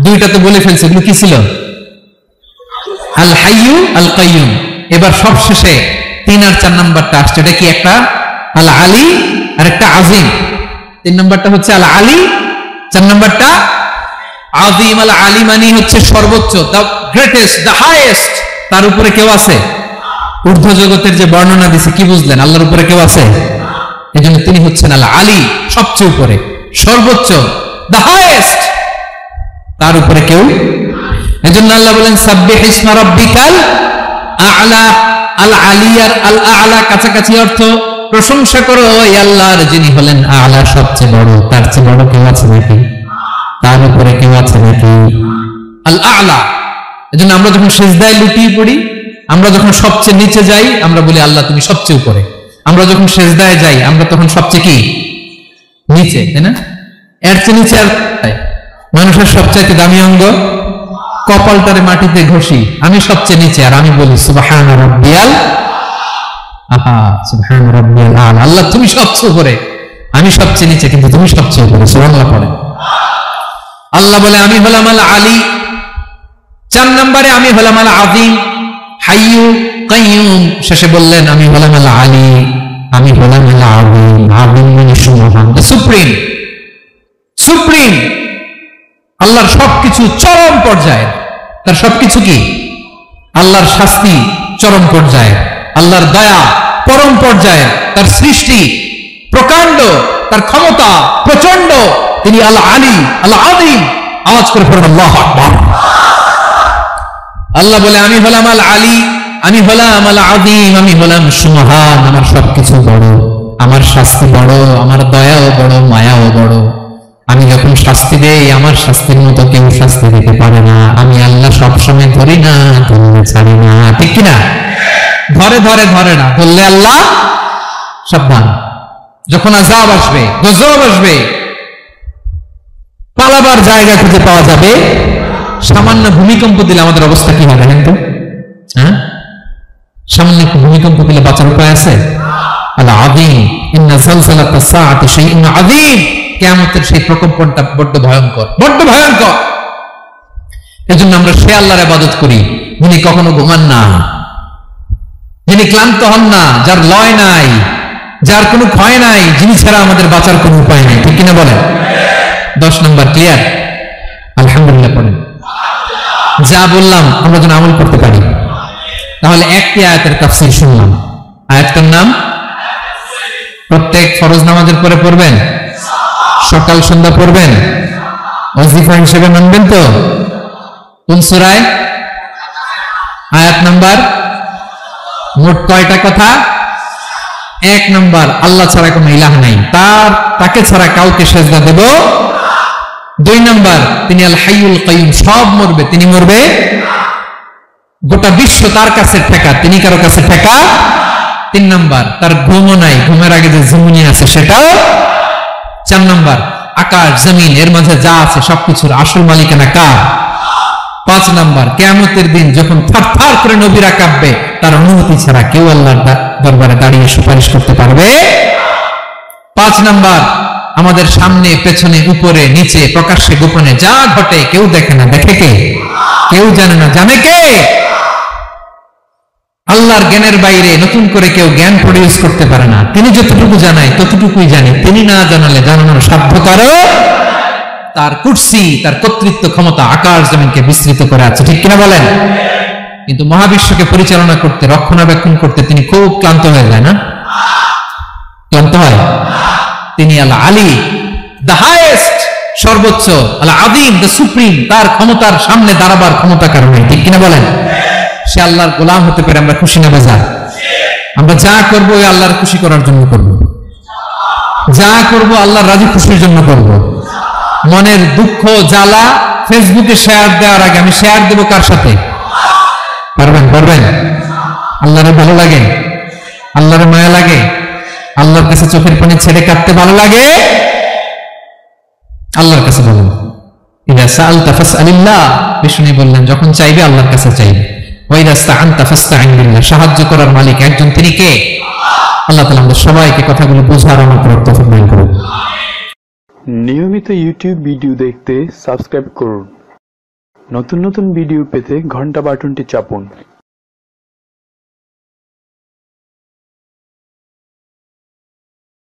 2টা তো বলে ফেলছে। এগুলো কি ছিল? আল হাইয়ু, আল কাইয়ুম। এবার সব শেষে 3 আর 4 নাম্বারটা আসছে। এটা কি? একটা আল আলী আর একটা আযীম। 3 নাম্বারটা হচ্ছে আল আলী, 4 নাম্বারটা আযীম। আল আলী মানে হচ্ছে সর্বোচ্চ, দ্য গ্রেটেস্ট, দ্য হাইয়েস্ট। তার উপরে কেউ আছে? ঊর্ধ্ব জগতের যে বর্ণনা দিছে, কি বুঝলেন? আল্লাহর উপরে কেউ আছে? এজন্য তিনি হচ্ছেন আল আলী, সবচেয়ে উপরে, সর্বোচ্চ, দ্য হাইয়েস্ট। তার উপরে কেউ। এজন্য আল্লাহ বলেন সাব্বিহ ইসমা রাব্বিকাল আ'লা। আল আলী আর আল আ'লা কাছাকাছি অর্থ। প্রশংসা করো ওই আল্লাহর যিনি হলেন আ'লা, সবচেয়ে বড়। তার চেয়ে বড় কেউ আছে নাকি? তার উপরে কেউ আছে নাকি? আল আ'লা। এজন্য আমরা যখন সিজদায় লুটিয়ে পড়ি, আমরা যখন সবচেয়ে নিচে যাই, আমরা বলি আল্লাহ তুমি সবচেয়ে উপরে। আমরা যখন সিজদায় যাই, আমরা তখন সবচেয়ে কি? নিচে, তাই না? এর চেয়ে নিচে আর মানুষের সবচেয়ে দামি অঙ্গ কপালটারে মাটিতে ঘষি, আমি সবচেয়ে নিচে, আর আমি বলি সুবহান রাব্বিয়াল আহা, সুবহান রাব্বিয়াল আ'লা। আল্লাহ তুমি সবচেয়ে উপরে, আমি সবচেয়ে নিচে, কিন্তু তুমি সবচেয়ে উপরে। সুবহানাল্লাহ পড়ে। আল্লাহ বলে আমি হলাম আল আলী। 4 নম্বরে আমি হলাম আল আযীম, হাইয়ু, কাইয়ুম। শেষে বললেন আমি হলাম আল আলী, আমি হলাম আল আযীম। আযীম মানে সুমহান, দ্য সুপ্রিম। সুপ্রিম। আল্লাহর সবকিছু চরম পর্যায়ে। তার সবকিছু কি? আল্লাহর শাস্তি চরম পর্যায়ে, আল্লাহর দয়া পরম পর্যায়ে, তার সৃষ্টি প্রকাণ্ড, তার ক্ষমতা প্রচন্ড। তিনি আল আলী, আল আযীম। আওয়াজ করে পড়ুন আল্লাহু আকবার। আল্লাহ বলে আমি হলাম আল আলী, আমি হলাম আল আযীম, আমি হলাম সুমহান। আমার সবকিছু বড়, আমার শাস্তি বড়, আমার দয়াও বড়, মায়াও বড়। আমি যখন শাস্তি দেই, আমার শাস্তির মতো কেউ শাস্তি দিতে পারে না। আমি আল্লাহ সবসময় ধরি না, ধরলে ছাড়ি না, ঠিক কিনা? ধরে ধরে ধরে না, ধরলে আল্লাহ সাবধান। যখন আযাব আসবে, গজব আসবে, পালাবার জায়গা খুঁজে পাওয়া যাবে। সামান্য ভূমিকম্প দিলে আমাদের অবস্থা কি হবে? দেখেন তো, হ্যাঁ? সামান্য একটু ভূমিকম্প দিলে বাঁচার উপায় আছে? আল আযীম, ইন্না যালযালাতাস সাআতি শাইউন আযীম। কিয়ামতের সেই প্রকম্পনটা বড্ড ভয়ঙ্কর, বড্ড ভয়ঙ্কর। এজন্য আমরা সে আল্লাহর ইবাদত করি যিনি কখনো ঘুমান না, যিনি ক্লান্ত হন না, যার লয় নাই, যার কোনো ক্ষয় নাই, যিনি ছাড়া আমাদের বাঁচার কোনো উপায় নেই, ঠিক কিনা বলেন? 10 নম্বর ক্লিয়ার? আলহামদুলিল্লাহ পড়েন। যা বললাম আমরা যেন আমল করতে পারি। তাহলে একটি আয়াতের তাফসীর শুনলাম। আয়াতটার নাম প্রত্যেক ফরজ নামাজের পরে পড়বেন, সকাল সন্ধ্যা পড়বেন, ওয়াজিফা হিসেবে মানবেন তো? কোন সূরায়? আয়াত নাম্বার, মোট কয়টা কথা? 1 নাম্বার, আল্লাহ ছাড়া কোনো ইলাহ নাই, তাকে ছাড়া কাউকে সেজদা দেব। 2 নাম্বার, তিনি আল হাইয়ুল কাইয়ুম, সব মরবে, তিনি মরবে। গোটা বিশ্ব তার কাছে ঠেকা, তিনি কারো কাছে ঠেকা। 3 নাম্বার, তার ঘুমও নাই, ঘুমের আগে যে ঝিমুনি আছে সেটাও। 4 নাম্বার, আকাশ জমিন এর মাঝে যা আছে সবকিছুর আসল মালিকানা কার? 5 নাম্বার, কিয়ামতের দিন যখন থারথার করে নবীরা কাঁপবে, তার অনুমতি ছাড়া কেউ আল্লাহর দরবারে দাঁড়িয়ে সুপারিশ করতে পারবে। 5 নাম্বার, আমাদের সামনে পেছনে উপরে নিচে প্রকাশ্যে গোপনে যা ঘটে কেউ দেখে না, দেখে কে? কেউ জানে না, জানে কে? আল্লাহর জ্ঞানের বাইরে নতুন করে কেউ জ্ঞান প্রডিউস করতে পারে না। তিনি যতটুকু জানায় ততটুকুই জানে, তিনি না জানালে জানানোর সাধ্য কারো। তার কুরসি, তার কর্তৃত্ব ক্ষমতা আকাশ জমিনকে বিস্তৃত করে আছে, ঠিক কিনা বলেন? কিন্তু মহাবিশ্বকে পরিচালনা করতে, রক্ষণাবেক্ষণ করতে তিনি খুব ক্লান্ত হয়ে যায় না? ক্লান্ত হয়? তিনি আল আলী, দ্য হাইয়েস্ট, সর্বোচ্চ, আল আযীম, দ্য সুপ্রিম, তার ক্ষমতার সামনে দাঁড়াবার ক্ষমতা কারণ নেই, ঠিক কিনা বলেন? সে আল্লাহর গোলাম হতে পারে, আমরা খুশি না বেজার? আমরা যা করবো ওই আল্লাহর খুশি করার জন্য করব, যা করব আল্লাহর রাজি খুশির জন্য করব। মনের দুঃখ জ্বালা ফেসবুকে শেয়ার দেওয়ার আগে আমি শেয়ার দেব কার সাথে? পারবেন? পারবেন? আল্লাহরে ভালো লাগে, আল্লাহরে মায়া লাগে, আল্লাহর কাছে চোখের পানি ছেড়ে কাঁদতে ভালো লাগে, আল্লাহর কাছে বলেন। ইযা সাআলতা ফাসআলিল্লাহ, বিষ্ণু বললেন যখন চাইবে আল্লাহর কাছে চাইবে। ওয়া ইযা ইসতাআনতা ফাসতাঈন বিল্লাহ, সাহায্য করার মালিক একজন, তিনি কে? আল্লাহ তাআলা আমাদের সবাইকে কথাগুলো বোঝার অনুগ্রহ তৌফিক দান করুন। নিয়মিত ইউটিউব ভিডিও দেখতে সাবস্ক্রাইব করুন। নতুন নতুন ভিডিও পেতে ঘন্টা বাটনটি চাপুন।